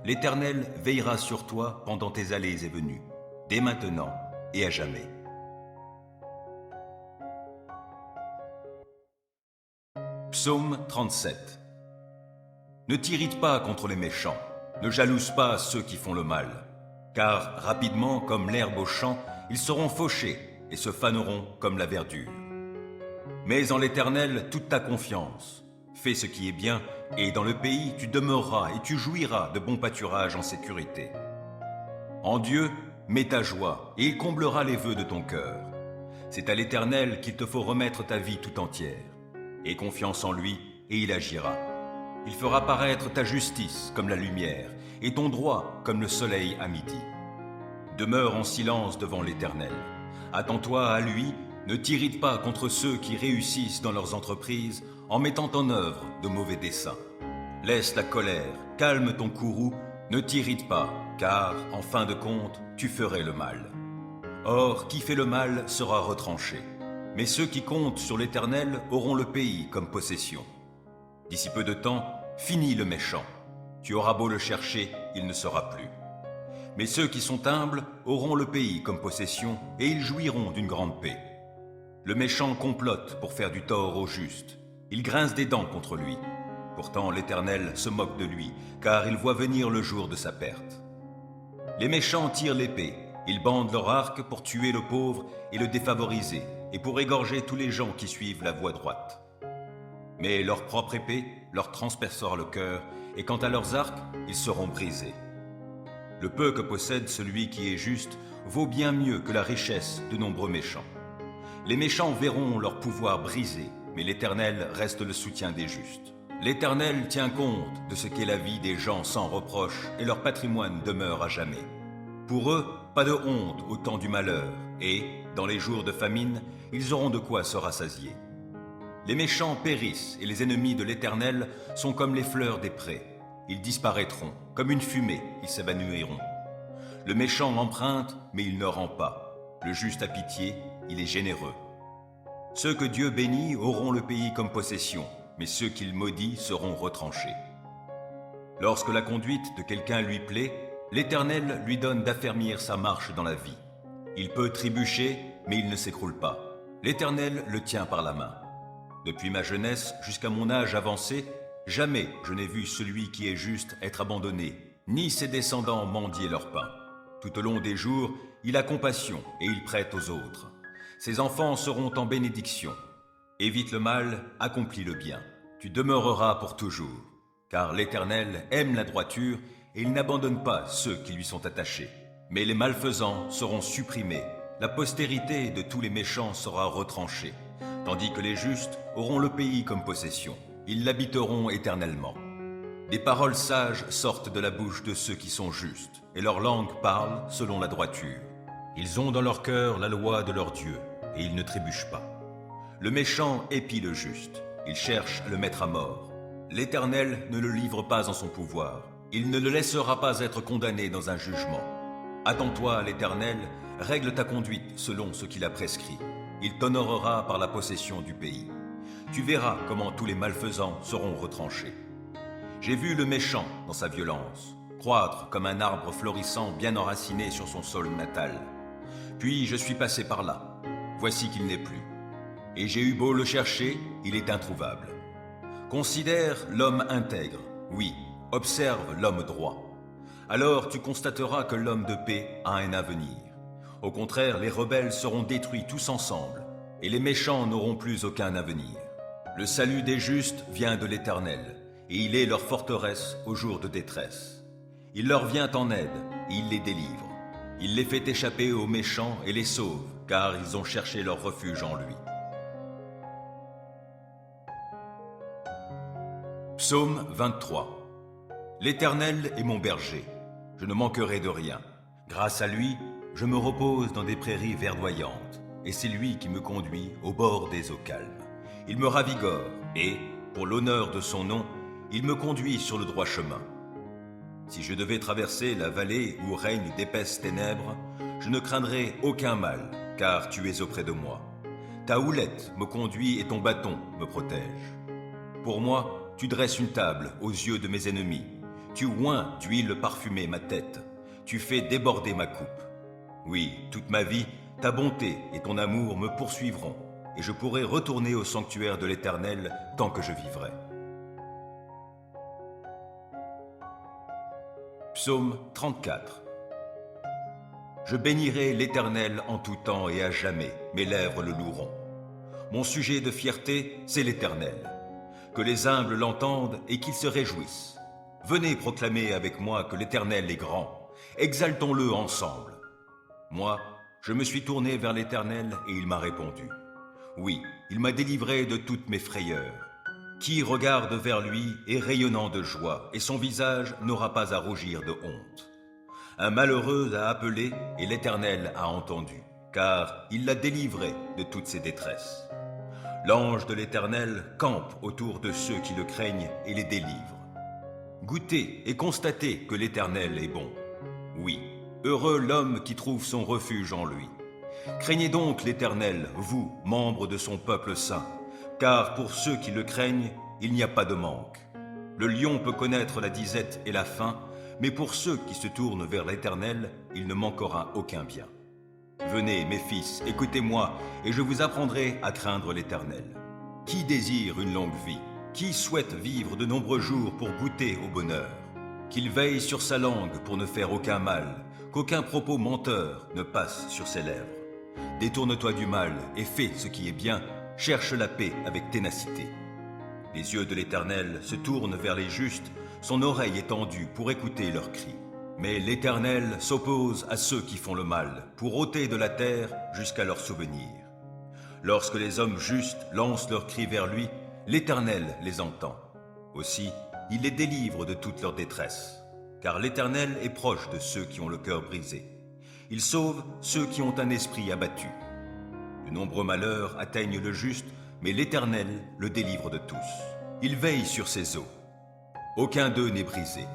L'Éternel veillera sur toi pendant tes allées et venues. dès maintenant et à jamais. Psaume 37. Ne t'irrite pas contre les méchants, ne jalouse pas ceux qui font le mal, car rapidement, comme l'herbe au champ, ils seront fauchés et se faneront comme la verdure. Mets en l'Éternel toute ta confiance, fais ce qui est bien, et dans le pays tu demeureras et tu jouiras de bons pâturages en sécurité. En Dieu, mets ta joie, et il comblera les vœux de ton cœur. C'est à l'Éternel qu'il te faut remettre ta vie tout entière. Aie confiance en lui, et il agira. Il fera paraître ta justice comme la lumière, et ton droit comme le soleil à midi. Demeure en silence devant l'Éternel. Attends-toi à lui, ne t'irrite pas contre ceux qui réussissent dans leurs entreprises en mettant en œuvre de mauvais desseins. Laisse la colère, calme ton courroux, ne t'irrite pas, car, en fin de compte, tu ferais le mal. Or, qui fait le mal sera retranché. Mais ceux qui comptent sur l'Éternel auront le pays comme possession. D'ici peu de temps, finis le méchant. Tu auras beau le chercher, il ne sera plus. Mais ceux qui sont humbles auront le pays comme possession et ils jouiront d'une grande paix. Le méchant complote pour faire du tort au juste. Il grince des dents contre lui. Pourtant l'Éternel se moque de lui, car il voit venir le jour de sa perte. Les méchants tirent l'épée. Ils bandent leur arc pour tuer le pauvre et le défavoriser, et pour égorger tous les gens qui suivent la voie droite. Mais leur propre épée leur transpercera le cœur, et quant à leurs arcs, ils seront brisés. Le peu que possède celui qui est juste vaut bien mieux que la richesse de nombreux méchants. Les méchants verront leur pouvoir brisé, mais l'Éternel reste le soutien des justes. L'Éternel tient compte de ce qu'est la vie des gens sans reproche, et leur patrimoine demeure à jamais. Pour eux, pas de honte au temps du malheur, et, dans les jours de famine, ils auront de quoi se rassasier. Les méchants périssent, et les ennemis de l'Éternel sont comme les fleurs des prés. Ils disparaîtront, comme une fumée, ils s'évanouiront. Le méchant emprunte, mais il ne rend pas. Le juste a pitié, il est généreux. Ceux que Dieu bénit auront le pays comme possession, mais ceux qu'il maudit seront retranchés. Lorsque la conduite de quelqu'un lui plaît, l'Éternel lui donne d'affermir sa marche dans la vie. Il peut trébucher, mais il ne s'écroule pas. L'Éternel le tient par la main. Depuis ma jeunesse jusqu'à mon âge avancé, jamais je n'ai vu celui qui est juste être abandonné, ni ses descendants mendier leur pain. Tout au long des jours, il a compassion et il prête aux autres. Ses enfants seront en bénédiction. Évite le mal, accomplis le bien. Tu demeureras pour toujours. Car l'Éternel aime la droiture et il n'abandonne pas ceux qui lui sont attachés. Mais les malfaisants seront supprimés. La postérité de tous les méchants sera retranchée, tandis que les justes auront le pays comme possession. Ils l'habiteront éternellement. Des paroles sages sortent de la bouche de ceux qui sont justes, et leur langue parle selon la droiture. Ils ont dans leur cœur la loi de leur Dieu, et ils ne trébuchent pas. Le méchant épie le juste, il cherche à le mettre à mort. L'Éternel ne le livre pas en son pouvoir, il ne le laissera pas être condamné dans un jugement. Attends-toi à l'Éternel, règle ta conduite selon ce qu'il a prescrit. Il t'honorera par la possession du pays. Tu verras comment tous les malfaisants seront retranchés. J'ai vu le méchant dans sa violence, croître comme un arbre florissant bien enraciné sur son sol natal. Puis je suis passé par là, voici qu'il n'est plus. Et j'ai eu beau le chercher, il est introuvable. Considère l'homme intègre, oui, observe l'homme droit. Alors tu constateras que l'homme de paix a un avenir. Au contraire, les rebelles seront détruits tous ensemble, et les méchants n'auront plus aucun avenir. Le salut des justes vient de l'Éternel, et il est leur forteresse au jour de détresse. Il leur vient en aide, et il les délivre. Il les fait échapper aux méchants et les sauve, car ils ont cherché leur refuge en lui. Psaume 23. L'Éternel est mon berger, je ne manquerai de rien. Grâce à lui, je me repose dans des prairies verdoyantes, et c'est lui qui me conduit au bord des eaux calmes. Il me ravigore, et, pour l'honneur de son nom, il me conduit sur le droit chemin. Si je devais traverser la vallée où règnent d'épaisses ténèbres, je ne craindrais aucun mal, car tu es auprès de moi. Ta houlette me conduit et ton bâton me protège. Pour moi, tu dresses une table aux yeux de mes ennemis. Tu oins d'huile parfumée ma tête. Tu fais déborder ma coupe. Oui, toute ma vie, ta bonté et ton amour me poursuivront, et je pourrai retourner au sanctuaire de l'Éternel tant que je vivrai. Psaume 34. Je bénirai l'Éternel en tout temps et à jamais, mes lèvres le loueront. Mon sujet de fierté, c'est l'Éternel. Que les humbles l'entendent et qu'ils se réjouissent. Venez proclamer avec moi que l'Éternel est grand. Exaltons-le ensemble. Moi, je me suis tourné vers l'Éternel et il m'a répondu. Oui, il m'a délivré de toutes mes frayeurs. Qui regarde vers lui est rayonnant de joie et son visage n'aura pas à rougir de honte. Un malheureux a appelé et l'Éternel a entendu, car il l'a délivré de toutes ses détresses. L'ange de l'Éternel campe autour de ceux qui le craignent et les délivre. Goûtez et constatez que l'Éternel est bon. Oui, heureux l'homme qui trouve son refuge en lui. Craignez donc l'Éternel, vous, membres de son peuple saint, car pour ceux qui le craignent, il n'y a pas de manque. Le lion peut connaître la disette et la faim, mais pour ceux qui se tournent vers l'Éternel, il ne manquera aucun bien. Venez, mes fils, écoutez-moi, et je vous apprendrai à craindre l'Éternel. Qui désire une longue vie? Qui souhaite vivre de nombreux jours pour goûter au bonheur? Qu'il veille sur sa langue pour ne faire aucun mal, qu'aucun propos menteur ne passe sur ses lèvres. Détourne-toi du mal et fais ce qui est bien, cherche la paix avec ténacité. Les yeux de l'Éternel se tournent vers les justes, son oreille est tendue pour écouter leurs cris. Mais l'Éternel s'oppose à ceux qui font le mal, pour ôter de la terre jusqu'à leur souvenir. Lorsque les hommes justes lancent leurs cris vers lui, l'Éternel les entend. Aussi, il les délivre de toute leur détresse. Car l'Éternel est proche de ceux qui ont le cœur brisé. Il sauve ceux qui ont un esprit abattu. De nombreux malheurs atteignent le juste, mais l'Éternel le délivre de tous. Il veille sur ses eaux. Aucun d'eux n'est brisé.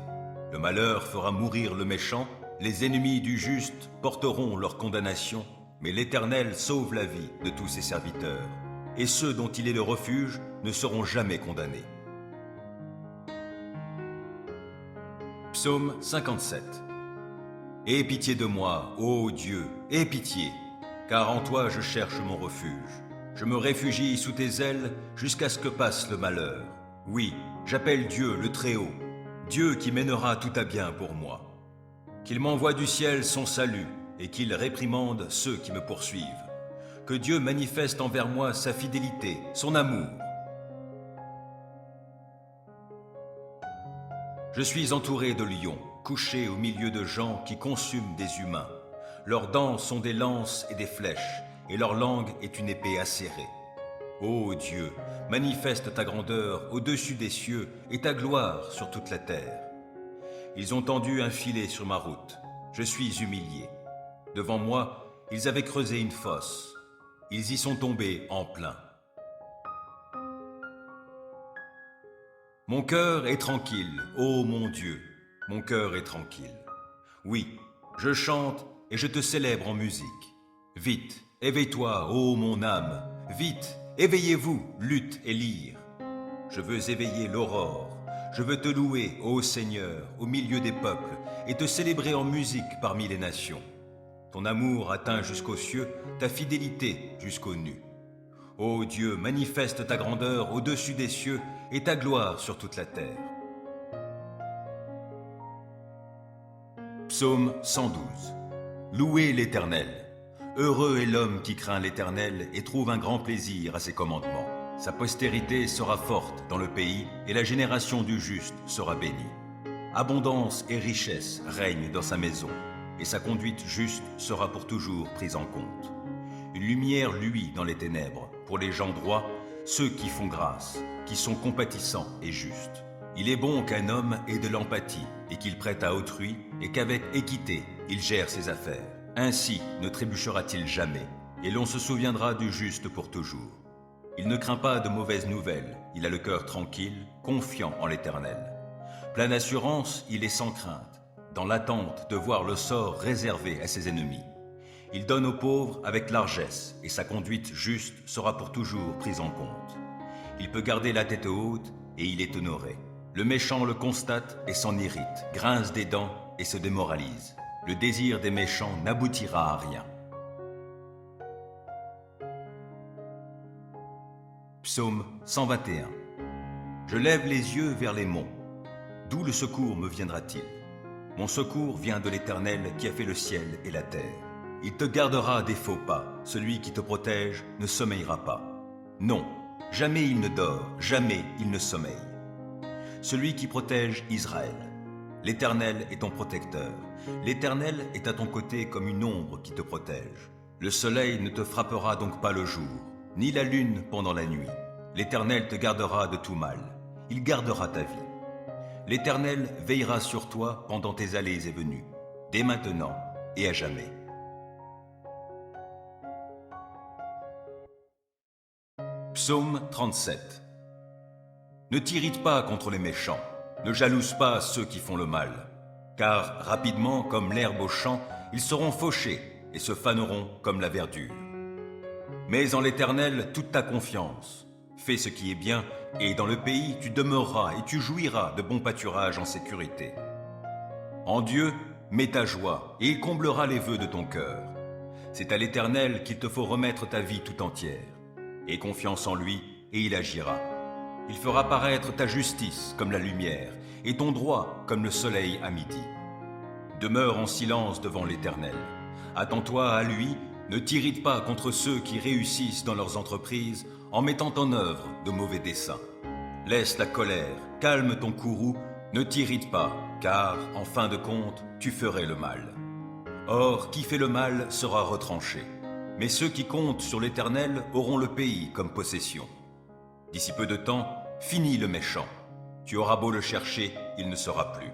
Le malheur fera mourir le méchant, les ennemis du juste porteront leur condamnation, mais l'Éternel sauve la vie de tous ses serviteurs, et ceux dont il est le refuge ne seront jamais condamnés. Psaume 57. Aie pitié de moi, ô Dieu, aie pitié, car en toi je cherche mon refuge. Je me réfugie sous tes ailes jusqu'à ce que passe le malheur. Oui, j'appelle Dieu le Très-Haut, Dieu qui mènera tout à bien pour moi. Qu'il m'envoie du ciel son salut et qu'il réprimande ceux qui me poursuivent. Que Dieu manifeste envers moi sa fidélité, son amour. Je suis entouré de lions, couché au milieu de gens qui consument des humains. Leurs dents sont des lances et des flèches, et leur langue est une épée acérée. Ô Dieu, manifeste ta grandeur au-dessus des cieux et ta gloire sur toute la terre. Ils ont tendu un filet sur ma route. Je suis humilié. Devant moi, ils avaient creusé une fosse. Ils y sont tombés en plein. Mon cœur est tranquille, ô mon Dieu, mon cœur est tranquille. Oui, je chante et je te célèbre en musique. Vite, éveille-toi, ô mon âme, vite, éveillez-vous, lutte et lyre. Je veux éveiller l'aurore, je veux te louer, ô Seigneur, au milieu des peuples, et te célébrer en musique parmi les nations. Ton amour atteint jusqu'aux cieux, ta fidélité jusqu'aux nues. Ô Dieu, manifeste ta grandeur au-dessus des cieux et ta gloire sur toute la terre. Psaume 112. Louez l'Éternel. Heureux est l'homme qui craint l'Éternel et trouve un grand plaisir à ses commandements. Sa postérité sera forte dans le pays et la génération du juste sera bénie. Abondance et richesse règnent dans sa maison et sa conduite juste sera pour toujours prise en compte. Une lumière luit dans les ténèbres pour les gens droits, ceux qui font grâce, qui sont compatissants et justes. Il est bon qu'un homme ait de l'empathie et qu'il prête à autrui et qu'avec équité, il gère ses affaires. Ainsi ne trébuchera-t-il jamais et l'on se souviendra du juste pour toujours. Il ne craint pas de mauvaises nouvelles, il a le cœur tranquille, confiant en l'Éternel. Plein d'assurance, il est sans crainte, dans l'attente de voir le sort réservé à ses ennemis. Il donne aux pauvres avec largesse et sa conduite juste sera pour toujours prise en compte. Il peut garder la tête haute et il est honoré. Le méchant le constate et s'en irrite, grince des dents et se démoralise. Le désir des méchants n'aboutira à rien. Psaume 121. Je lève les yeux vers les monts. D'où le secours me viendra-t-il? Mon secours vient de l'Éternel qui a fait le ciel et la terre. Il te gardera des faux pas. Celui qui te protège ne sommeillera pas. Non, jamais il ne dort, jamais il ne sommeille. Celui qui protège Israël. L'Éternel est ton protecteur. L'Éternel est à ton côté comme une ombre qui te protège. Le soleil ne te frappera donc pas le jour, ni la lune pendant la nuit. L'Éternel te gardera de tout mal. Il gardera ta vie. L'Éternel veillera sur toi pendant tes allées et venues, dès maintenant et à jamais. Psaume 37. Ne t'irrite pas contre les méchants, ne jalouse pas ceux qui font le mal, car rapidement, comme l'herbe au champ, ils seront fauchés et se faneront comme la verdure. Mets en l'Éternel toute ta confiance, fais ce qui est bien, et dans le pays tu demeureras et tu jouiras de bons pâturages en sécurité. En Dieu, mets ta joie, et il comblera les vœux de ton cœur. C'est à l'Éternel qu'il te faut remettre ta vie tout entière. Aie confiance en lui, et il agira. Il fera paraître ta justice comme la lumière, et ton droit comme le soleil à midi. Demeure en silence devant l'Éternel. Attends-toi à lui, ne t'irrite pas contre ceux qui réussissent dans leurs entreprises en mettant en œuvre de mauvais desseins. Laisse la colère, calme ton courroux, ne t'irrite pas, car, en fin de compte, tu ferais le mal. Or, qui fait le mal sera retranché. Mais ceux qui comptent sur l'Éternel auront le pays comme possession. D'ici peu de temps, finis le méchant. Tu auras beau le chercher, il ne sera plus.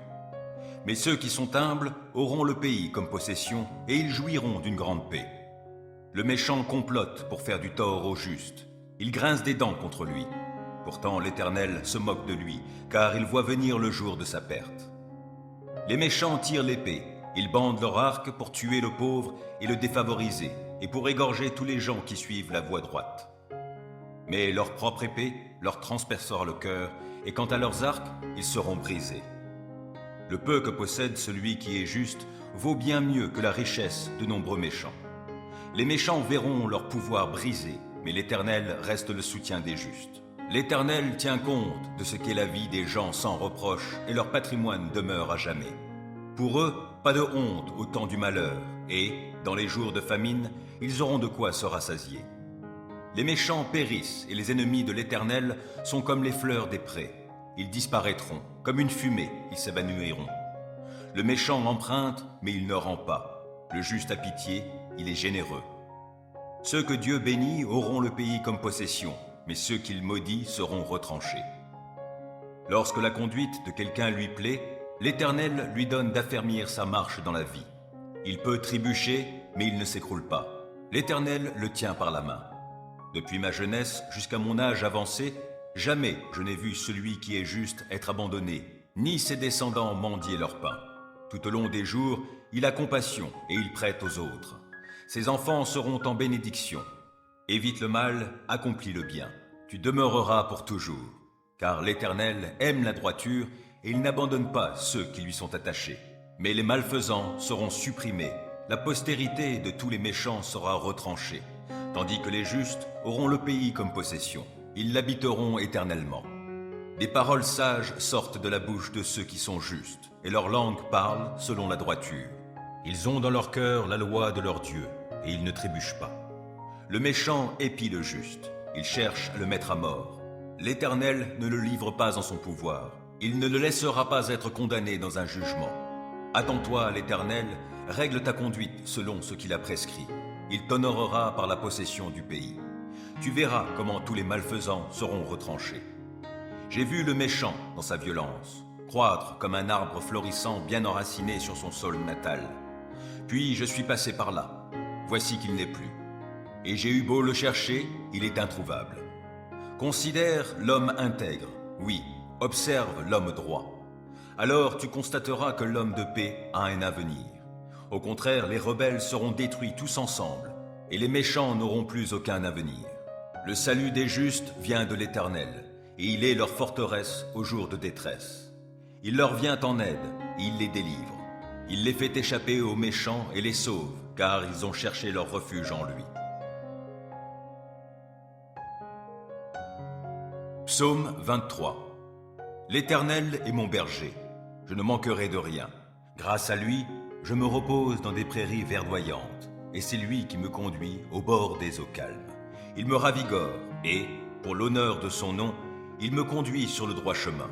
Mais ceux qui sont humbles auront le pays comme possession et ils jouiront d'une grande paix. Le méchant complote pour faire du tort au juste. Il grince des dents contre lui. Pourtant l'Éternel se moque de lui, car il voit venir le jour de sa perte. Les méchants tirent l'épée, ils bandent leur arc pour tuer le pauvre et le défavoriser, et pour égorger tous les gens qui suivent la voie droite. Mais leur propre épée leur transpercera le cœur, et quant à leurs arcs, ils seront brisés. Le peu que possède celui qui est juste vaut bien mieux que la richesse de nombreux méchants. Les méchants verront leur pouvoir brisé, mais l'Éternel reste le soutien des justes. L'Éternel tient compte de ce qu'est la vie des gens sans reproche, et leur patrimoine demeure à jamais. Pour eux, pas de honte au temps du malheur, et, dans les jours de famine, ils auront de quoi se rassasier. Les méchants périssent, et les ennemis de l'Éternel sont comme les fleurs des prés. Ils disparaîtront, comme une fumée, ils s'évanouiront. Le méchant emprunte, mais il ne rend pas. Le juste a pitié, il est généreux. Ceux que Dieu bénit auront le pays comme possession, mais ceux qu'il maudit seront retranchés. Lorsque la conduite de quelqu'un lui plaît, l'Éternel lui donne d'affermir sa marche dans la vie. Il peut trébucher, mais il ne s'écroule pas. L'Éternel le tient par la main. Depuis ma jeunesse jusqu'à mon âge avancé, jamais je n'ai vu celui qui est juste être abandonné, ni ses descendants mendier leur pain. Tout au long des jours, il a compassion et il prête aux autres. Ses enfants seront en bénédiction. Évite le mal, accomplis le bien. Tu demeureras pour toujours. Car l'Éternel aime la droiture et il n'abandonne pas ceux qui lui sont attachés. Mais les malfaisants seront supprimés. La postérité de tous les méchants sera retranchée. Tandis que les justes auront le pays comme possession. Ils l'habiteront éternellement. Des paroles sages sortent de la bouche de ceux qui sont justes, et leur langue parle selon la droiture. Ils ont dans leur cœur la loi de leur Dieu, et ils ne trébuchent pas. Le méchant épie le juste, il cherche à le mettre à mort. L'Éternel ne le livre pas en son pouvoir, il ne le laissera pas être condamné dans un jugement. Attends-toi à l'Éternel, règle ta conduite selon ce qu'il a prescrit. Il t'honorera par la possession du pays. Tu verras comment tous les malfaisants seront retranchés. J'ai vu le méchant dans sa violence, croître comme un arbre florissant bien enraciné sur son sol natal. Puis je suis passé par là, voici qu'il n'est plus. Et j'ai eu beau le chercher, il est introuvable. Considère l'homme intègre, oui, observe l'homme droit. Alors tu constateras que l'homme de paix a un avenir. Au contraire, les rebelles seront détruits tous ensemble, et les méchants n'auront plus aucun avenir. Le salut des justes vient de l'Éternel, et il est leur forteresse au jour de détresse. Il leur vient en aide, et il les délivre. Il les fait échapper aux méchants et les sauve, car ils ont cherché leur refuge en lui. Psaume 23. L'Éternel est mon berger, je ne manquerai de rien. Grâce à lui, je me repose dans des prairies verdoyantes, et c'est lui qui me conduit au bord des eaux calmes. Il me ravigore, et, pour l'honneur de son nom, il me conduit sur le droit chemin.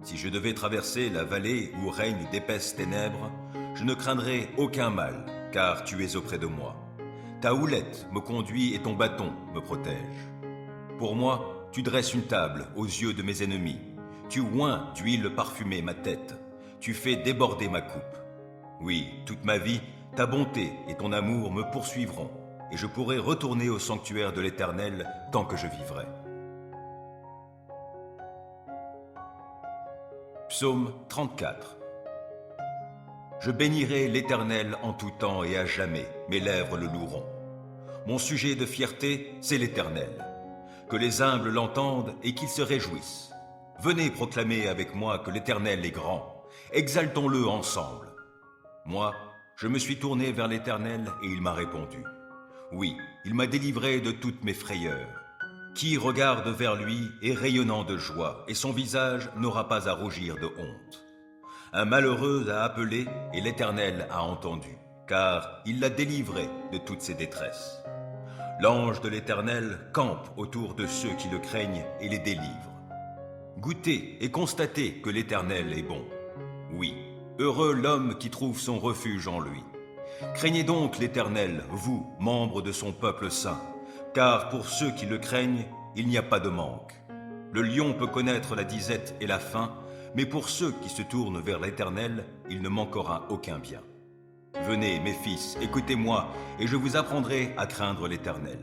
Si je devais traverser la vallée où règnent d'épaisses ténèbres, je ne craindrai aucun mal, car tu es auprès de moi. Ta houlette me conduit et ton bâton me protège. Pour moi, tu dresses une table aux yeux de mes ennemis. Tu oins d'huile parfumée ma tête. Tu fais déborder ma coupe. Oui, toute ma vie, ta bonté et ton amour me poursuivront, et je pourrai retourner au sanctuaire de l'Éternel tant que je vivrai. Psaume 34. Je bénirai l'Éternel en tout temps et à jamais, mes lèvres le loueront. Mon sujet de fierté, c'est l'Éternel. Que les humbles l'entendent et qu'ils se réjouissent. Venez proclamer avec moi que l'Éternel est grand. Exaltons-le ensemble. Moi, je me suis tourné vers l'Éternel et il m'a répondu. Oui, il m'a délivré de toutes mes frayeurs. Qui regarde vers lui est rayonnant de joie, et son visage n'aura pas à rougir de honte. Un malheureux a appelé, et l'Éternel a entendu, car il l'a délivré de toutes ses détresses. L'ange de l'Éternel campe autour de ceux qui le craignent et les délivre. Goûtez et constatez que l'Éternel est bon. Oui, heureux l'homme qui trouve son refuge en lui. Craignez donc l'Éternel, vous, membres de son peuple saint, car pour ceux qui le craignent, il n'y a pas de manque. Le lion peut connaître la disette et la faim, mais pour ceux qui se tournent vers l'Éternel, il ne manquera aucun bien. Venez, mes fils, écoutez-moi, et je vous apprendrai à craindre l'Éternel.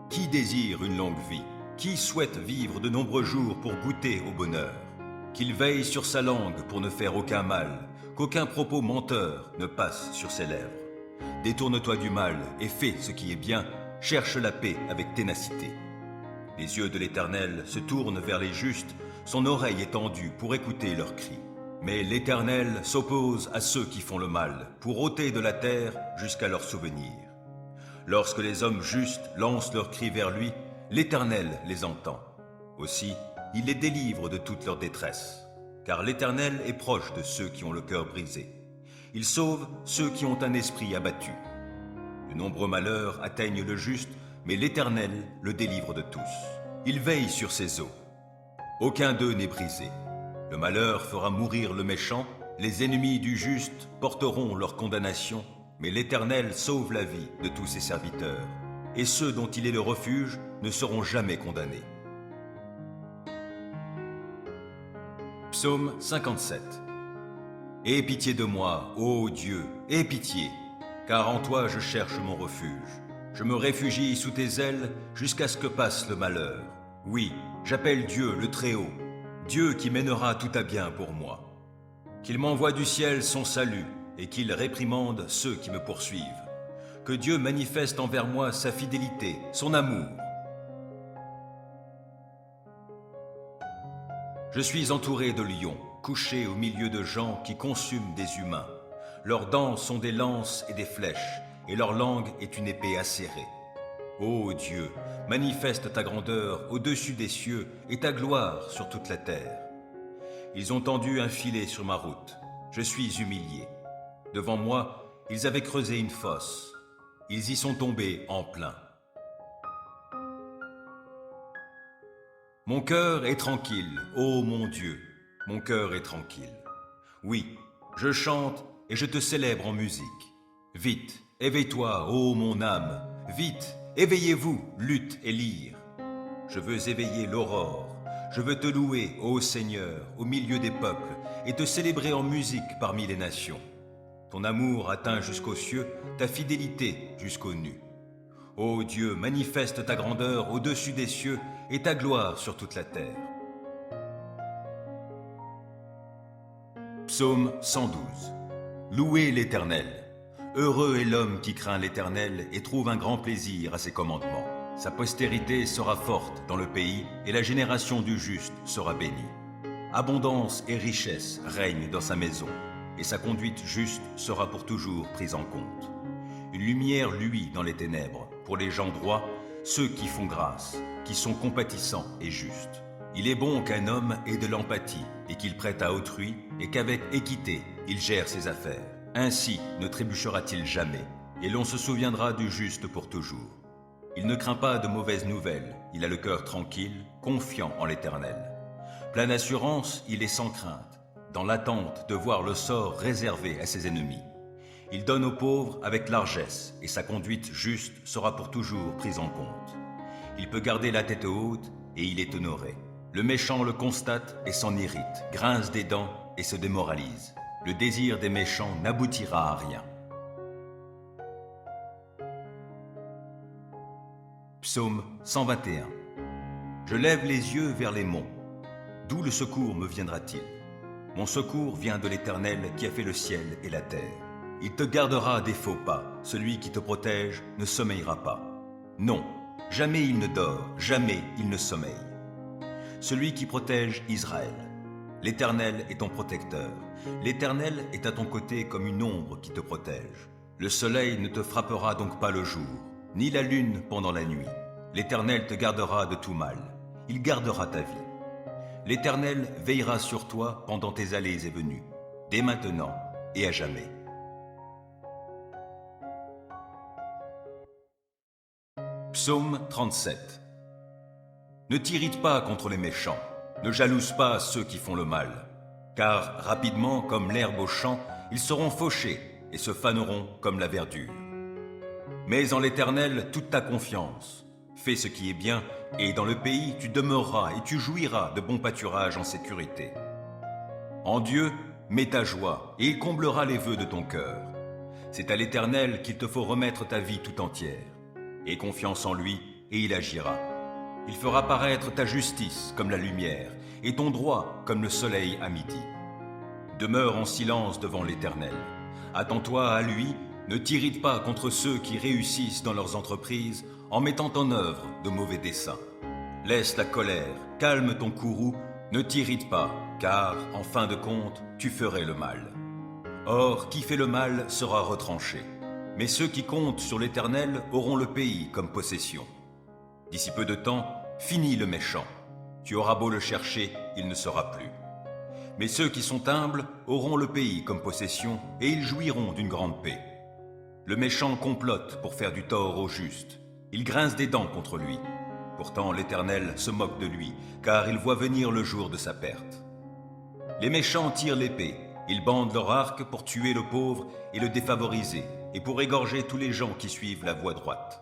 Qui désire une longue vie? Qui souhaite vivre de nombreux jours pour goûter au bonheur? Qu'il veille sur sa langue pour ne faire aucun mal, qu'aucun propos menteur ne passe sur ses lèvres. Détourne-toi du mal et fais ce qui est bien, cherche la paix avec ténacité. Les yeux de l'Éternel se tournent vers les justes, son oreille est tendue pour écouter leurs cris. Mais l'Éternel s'oppose à ceux qui font le mal, pour ôter de la terre jusqu'à leur souvenir. Lorsque les hommes justes lancent leurs cris vers lui, l'Éternel les entend. Aussi, il les délivre de toute leur détresse, car l'Éternel est proche de ceux qui ont le cœur brisé. Il sauve ceux qui ont un esprit abattu. De nombreux malheurs atteignent le juste, mais l'Éternel le délivre de tous. Il veille sur ses eaux. Aucun d'eux n'est brisé. Le malheur fera mourir le méchant, les ennemis du juste porteront leur condamnation, mais l'Éternel sauve la vie de tous ses serviteurs, et ceux dont il est le refuge ne seront jamais condamnés. Psaume 57. Aie pitié de moi, ô Dieu, aie pitié, car en toi je cherche mon refuge. Je me réfugie sous tes ailes jusqu'à ce que passe le malheur. Oui, j'appelle Dieu le Très-Haut, Dieu qui mènera tout à bien pour moi. Qu'il m'envoie du ciel son salut et qu'il réprimande ceux qui me poursuivent. Que Dieu manifeste envers moi sa fidélité, son amour. Je suis entouré de lions, couché au milieu de gens qui consument des humains. Leurs dents sont des lances et des flèches, et leur langue est une épée acérée. Ô Dieu, manifeste ta grandeur au-dessus des cieux et ta gloire sur toute la terre. Ils ont tendu un filet sur ma route. Je suis humilié. Devant moi, ils avaient creusé une fosse. Ils y sont tombés en plein. Mon cœur est tranquille, ô mon Dieu, mon cœur est tranquille. Oui, je chante et je te célèbre en musique. Vite, éveille-toi, ô mon âme, vite, éveillez-vous, lutte et lyre. Je veux éveiller l'aurore, je veux te louer, ô Seigneur, au milieu des peuples, et te célébrer en musique parmi les nations. Ton amour atteint jusqu'aux cieux, ta fidélité jusqu'aux nues. Ô Dieu, manifeste ta grandeur au-dessus des cieux et ta gloire sur toute la terre. Psaume 112. Louez l'Éternel. Heureux est l'homme qui craint l'Éternel et trouve un grand plaisir à ses commandements. Sa postérité sera forte dans le pays et la génération du juste sera bénie. Abondance et richesse règnent dans sa maison, et sa conduite juste sera pour toujours prise en compte. Une lumière luit dans les ténèbres, pour les gens droits, ceux qui font grâce, qui sont compatissants et justes. Il est bon qu'un homme ait de l'empathie et qu'il prête à autrui et qu'avec équité, il gère ses affaires. Ainsi ne trébuchera-t-il jamais et l'on se souviendra du juste pour toujours. Il ne craint pas de mauvaises nouvelles, il a le cœur tranquille, confiant en l'Éternel. Plein d'assurance, il est sans crainte, dans l'attente de voir le sort réservé à ses ennemis. Il donne aux pauvres avec largesse et sa conduite juste sera pour toujours prise en compte. Il peut garder la tête haute et il est honoré. Le méchant le constate et s'en irrite, grince des dents et se démoralise. Le désir des méchants n'aboutira à rien. Psaume 121. Je lève les yeux vers les monts. D'où le secours me viendra-t-il? Mon secours vient de l'Éternel qui a fait le ciel et la terre. Il te gardera des faux pas. Celui qui te protège ne sommeillera pas. Non, jamais il ne dort, jamais il ne sommeille. Celui qui protège Israël. L'Éternel est ton protecteur. L'Éternel est à ton côté comme une ombre qui te protège. Le soleil ne te frappera donc pas le jour, ni la lune pendant la nuit. L'Éternel te gardera de tout mal. Il gardera ta vie. L'Éternel veillera sur toi pendant tes allées et venues, dès maintenant et à jamais. Psaume 37. Ne t'irrite pas contre les méchants, ne jalouse pas ceux qui font le mal, car rapidement, comme l'herbe au champ, ils seront fauchés et se faneront comme la verdure. Mets en l'Éternel toute ta confiance, fais ce qui est bien, et dans le pays tu demeureras et tu jouiras de bons pâturages en sécurité. En Dieu, mets ta joie, et il comblera les vœux de ton cœur. C'est à l'Éternel qu'il te faut remettre ta vie tout entière. Aie confiance en lui, et il agira. Il fera paraître ta justice comme la lumière, et ton droit comme le soleil à midi. Demeure en silence devant l'Éternel. Attends-toi à lui, ne t'irrite pas contre ceux qui réussissent dans leurs entreprises en mettant en œuvre de mauvais desseins. Laisse la colère, calme ton courroux, ne t'irrite pas, car, en fin de compte, tu ferais le mal. Or, qui fait le mal sera retranché. Mais ceux qui comptent sur l'Éternel auront le pays comme possession. D'ici peu de temps, fini le méchant. Tu auras beau le chercher, il ne sera plus. Mais ceux qui sont humbles auront le pays comme possession et ils jouiront d'une grande paix. Le méchant complote pour faire du tort au juste. Il grince des dents contre lui. Pourtant l'Éternel se moque de lui, car il voit venir le jour de sa perte. Les méchants tirent l'épée. Ils bandent leur arc pour tuer le pauvre et le défavoriser, et pour égorger tous les gens qui suivent la voie droite.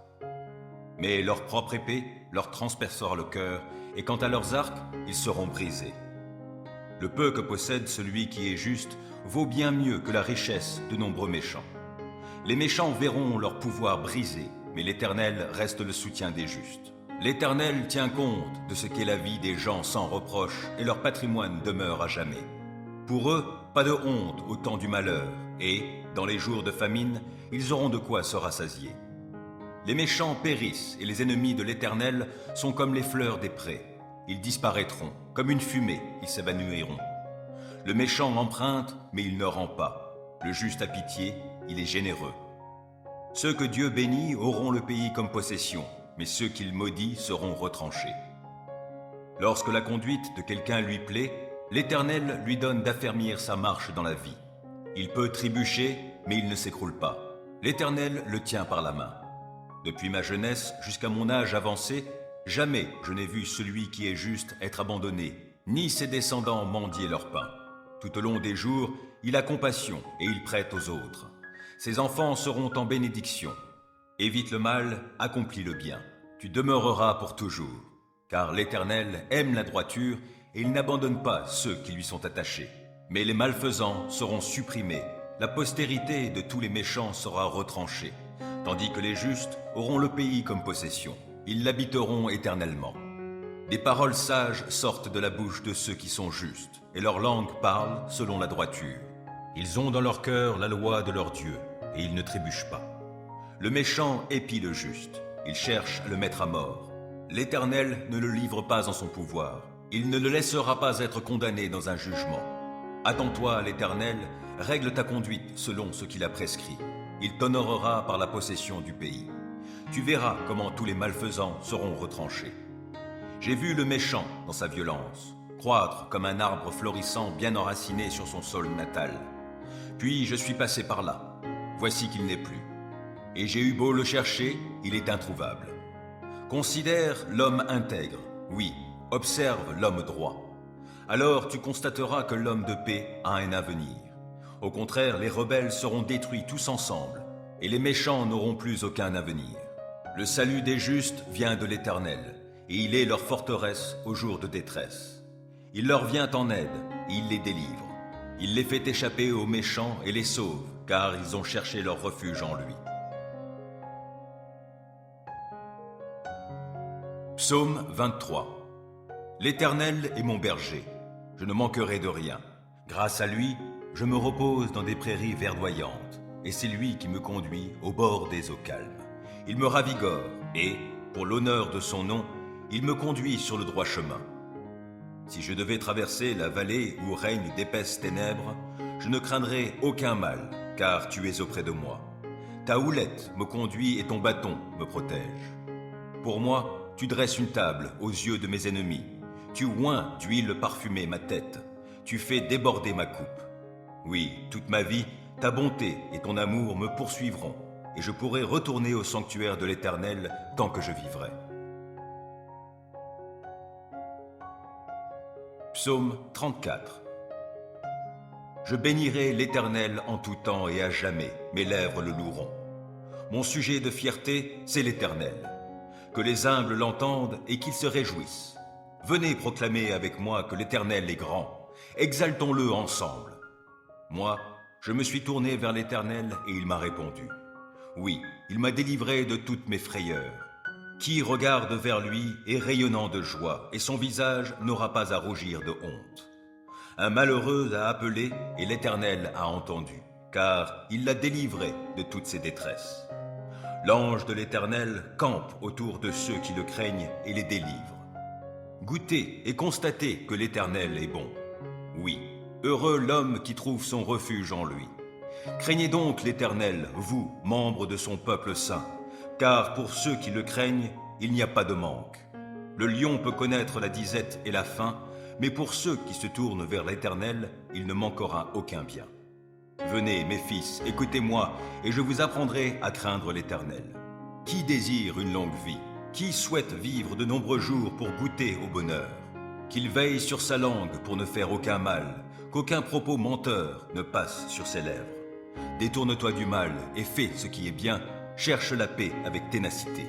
Mais leur propre épée leur transpercera le cœur, et quant à leurs arcs, ils seront brisés. Le peu que possède celui qui est juste vaut bien mieux que la richesse de nombreux méchants. Les méchants verront leur pouvoir brisé, mais l'Éternel reste le soutien des justes. L'Éternel tient compte de ce qu'est la vie des gens sans reproche, et leur patrimoine demeure à jamais. Pour eux, pas de honte au temps du malheur, et, dans les jours de famine, ils auront de quoi se rassasier. Les méchants périssent, et les ennemis de l'Éternel sont comme les fleurs des prés. Ils disparaîtront, comme une fumée, ils s'évanouiront. Le méchant emprunte, mais il ne rend pas. Le juste a pitié, il est généreux. Ceux que Dieu bénit auront le pays comme possession, mais ceux qu'il maudit seront retranchés. Lorsque la conduite de quelqu'un lui plaît, l'Éternel lui donne d'affermir sa marche dans la vie. Il peut trébucher, mais il ne s'écroule pas. L'Éternel le tient par la main. Depuis ma jeunesse jusqu'à mon âge avancé, jamais je n'ai vu celui qui est juste être abandonné, ni ses descendants mendier leur pain. Tout au long des jours, il a compassion et il prête aux autres. Ses enfants seront en bénédiction. Évite le mal, accomplis le bien. Tu demeureras pour toujours. Car l'Éternel aime la droiture et il n'abandonne pas ceux qui lui sont attachés. Mais les malfaisants seront supprimés. La postérité de tous les méchants sera retranchée, tandis que les justes auront le pays comme possession. Ils l'habiteront éternellement. Des paroles sages sortent de la bouche de ceux qui sont justes, et leur langue parle selon la droiture. Ils ont dans leur cœur la loi de leur Dieu, et ils ne trébuchent pas. Le méchant épie le juste, il cherche à le mettre à mort. L'Éternel ne le livre pas en son pouvoir, il ne le laissera pas être condamné dans un jugement. Attends-toi à l'Éternel, règle ta conduite selon ce qu'il a prescrit. Il t'honorera par la possession du pays. Tu verras comment tous les malfaisants seront retranchés. J'ai vu le méchant dans sa violence, croître comme un arbre florissant bien enraciné sur son sol natal. Puis je suis passé par là. Voici qu'il n'est plus. Et j'ai eu beau le chercher, il est introuvable. Considère l'homme intègre, oui, observe l'homme droit. Alors tu constateras que l'homme de paix a un avenir. Au contraire, les rebelles seront détruits tous ensemble, et les méchants n'auront plus aucun avenir. Le salut des justes vient de l'Éternel, et il est leur forteresse au jour de détresse. Il leur vient en aide, et il les délivre. Il les fait échapper aux méchants et les sauve, car ils ont cherché leur refuge en lui. Psaume 23. L'Éternel est mon berger, je ne manquerai de rien. Grâce à lui, je me repose dans des prairies verdoyantes, et c'est lui qui me conduit au bord des eaux calmes. Il me ravigore, et, pour l'honneur de son nom, il me conduit sur le droit chemin. Si je devais traverser la vallée où règnent d'épaisses ténèbres, je ne craindrai aucun mal, car tu es auprès de moi. Ta houlette me conduit et ton bâton me protège. Pour moi, tu dresses une table aux yeux de mes ennemis. Tu oins d'huile parfumée ma tête. Tu fais déborder ma coupe. Oui, toute ma vie, ta bonté et ton amour me poursuivront, et je pourrai retourner au sanctuaire de l'Éternel tant que je vivrai. Psaume 34. Je bénirai l'Éternel en tout temps et à jamais, mes lèvres le loueront. Mon sujet de fierté, c'est l'Éternel. Que les humbles l'entendent et qu'ils se réjouissent. Venez proclamer avec moi que l'Éternel est grand. Exaltons-le ensemble. Moi, je me suis tourné vers l'Éternel et il m'a répondu. Oui, il m'a délivré de toutes mes frayeurs. Qui regarde vers lui est rayonnant de joie, et son visage n'aura pas à rougir de honte. Un malheureux a appelé, et l'Éternel a entendu, car il l'a délivré de toutes ses détresses. L'ange de l'Éternel campe autour de ceux qui le craignent et les délivre. Goûtez et constatez que l'Éternel est bon. Oui, heureux l'homme qui trouve son refuge en lui. Craignez donc l'Éternel, vous, membres de son peuple saint, car pour ceux qui le craignent, il n'y a pas de manque. Le lion peut connaître la disette et la faim, mais pour ceux qui se tournent vers l'Éternel, il ne manquera aucun bien. Venez, mes fils, écoutez-moi, et je vous apprendrai à craindre l'Éternel. Qui désire une longue vie? Qui souhaite vivre de nombreux jours pour goûter au bonheur? Qu'il veille sur sa langue pour ne faire aucun mal, qu'aucun propos menteur ne passe sur ses lèvres. Détourne-toi du mal et fais ce qui est bien, cherche la paix avec ténacité.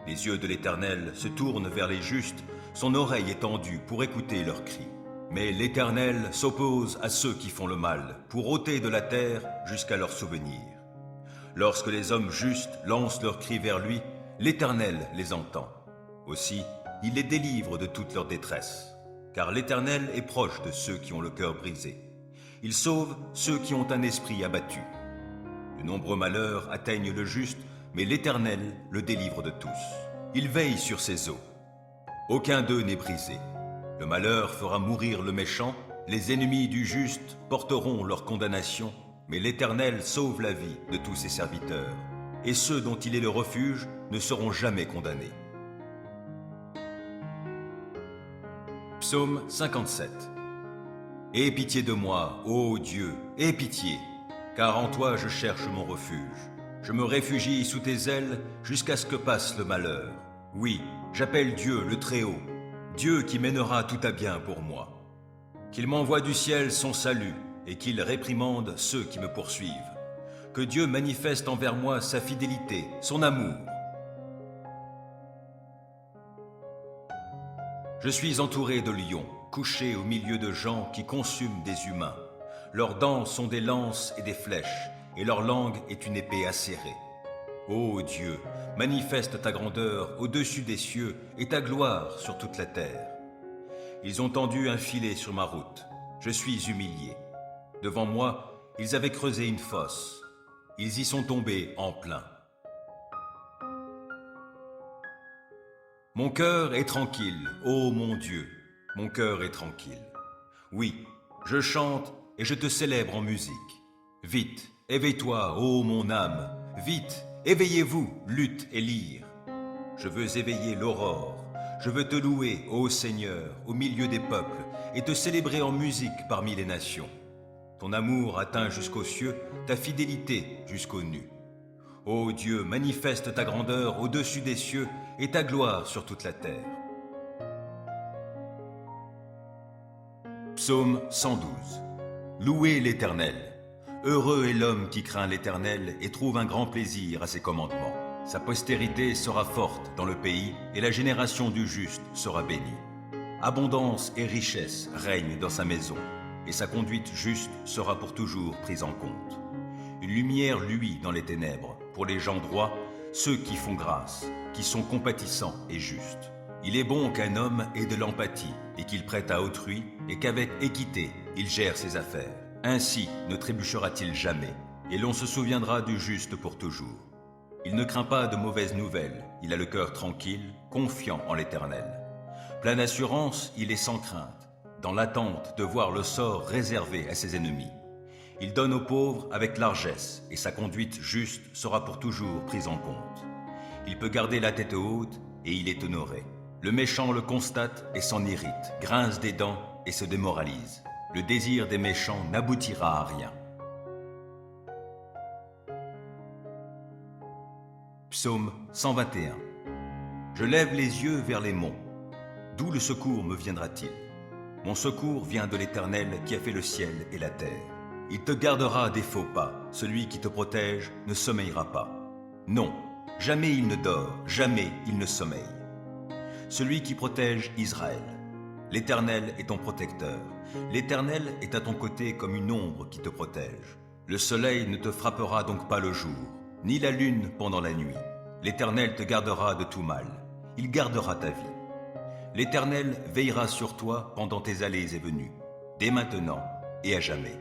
Les yeux de l'Éternel se tournent vers les justes, son oreille est tendue pour écouter leurs cris. Mais l'Éternel s'oppose à ceux qui font le mal, pour ôter de la terre jusqu'à leur souvenir. Lorsque les hommes justes lancent leurs cris vers lui, l'Éternel les entend. Aussi, il les délivre de toute leur détresse, car l'Éternel est proche de ceux qui ont le cœur brisé. Il sauve ceux qui ont un esprit abattu. De nombreux malheurs atteignent le juste, mais l'Éternel le délivre de tous. Il veille sur ses eaux. Aucun d'eux n'est brisé. Le malheur fera mourir le méchant, les ennemis du juste porteront leur condamnation, mais l'Éternel sauve la vie de tous ses serviteurs, et ceux dont il est le refuge ne seront jamais condamnés. Psaume 57. Aie pitié de moi, ô Dieu, aie pitié, car en toi je cherche mon refuge. Je me réfugie sous tes ailes jusqu'à ce que passe le malheur. Oui, j'appelle Dieu le Très-Haut, Dieu qui mènera tout à bien pour moi. Qu'il m'envoie du ciel son salut et qu'il réprimande ceux qui me poursuivent. Que Dieu manifeste envers moi sa fidélité, son amour. Je suis entouré de lions, couché au milieu de gens qui consument des humains. Leurs dents sont des lances et des flèches, et leur langue est une épée acérée. Ô Dieu, manifeste ta grandeur au-dessus des cieux et ta gloire sur toute la terre. Ils ont tendu un filet sur ma route. Je suis humilié. Devant moi, ils avaient creusé une fosse. Ils y sont tombés en plein. Mon cœur est tranquille, ô mon Dieu, mon cœur est tranquille. Oui, Je chante et je te célèbre en musique. Vite, éveille-toi, ô mon âme. Vite, éveillez-vous, lutte et lyre. Je veux éveiller l'aurore. Je veux te louer, ô Seigneur, au milieu des peuples, et te célébrer en musique parmi les nations. Ton amour atteint jusqu'aux cieux, ta fidélité jusqu'aux nues. Ô Dieu, manifeste ta grandeur au-dessus des cieux et ta gloire sur toute la terre. Psaume 112. Louez l'Éternel. Heureux est l'homme qui craint l'Éternel et trouve un grand plaisir à ses commandements. Sa postérité sera forte dans le pays et la génération du juste sera bénie. Abondance et richesse règnent dans sa maison et sa conduite juste sera pour toujours prise en compte. Une lumière luit dans les ténèbres pour les gens droits, ceux qui font grâce, qui sont compatissants et justes. Il est bon qu'un homme ait de l'empathie et qu'il prête à autrui et qu'avec équité il gère ses affaires. Ainsi ne trébuchera-t-il jamais et l'on se souviendra du juste pour toujours. Il ne craint pas de mauvaises nouvelles, il a le cœur tranquille, confiant en l'Éternel. Plein d'assurance, il est sans crainte, dans l'attente de voir le sort réservé à ses ennemis. Il donne aux pauvres avec largesse, et sa conduite juste sera pour toujours prise en compte. Il peut garder la tête haute, et il est honoré. Le méchant le constate et s'en irrite, grince des dents et se démoralise. Le désir des méchants n'aboutira à rien. Psaume 121. Je lève les yeux vers les monts. D'où le secours me viendra-t-il? Mon secours vient de l'Éternel qui a fait le ciel et la terre. Il te gardera des faux pas. Celui qui te protège ne sommeillera pas. Non, jamais il ne dort, jamais il ne sommeille. Celui qui protège Israël. L'Éternel est ton protecteur. L'Éternel est à ton côté comme une ombre qui te protège. Le soleil ne te frappera donc pas le jour, ni la lune pendant la nuit. L'Éternel te gardera de tout mal. Il gardera ta vie. L'Éternel veillera sur toi pendant tes allées et venues, dès maintenant et à jamais.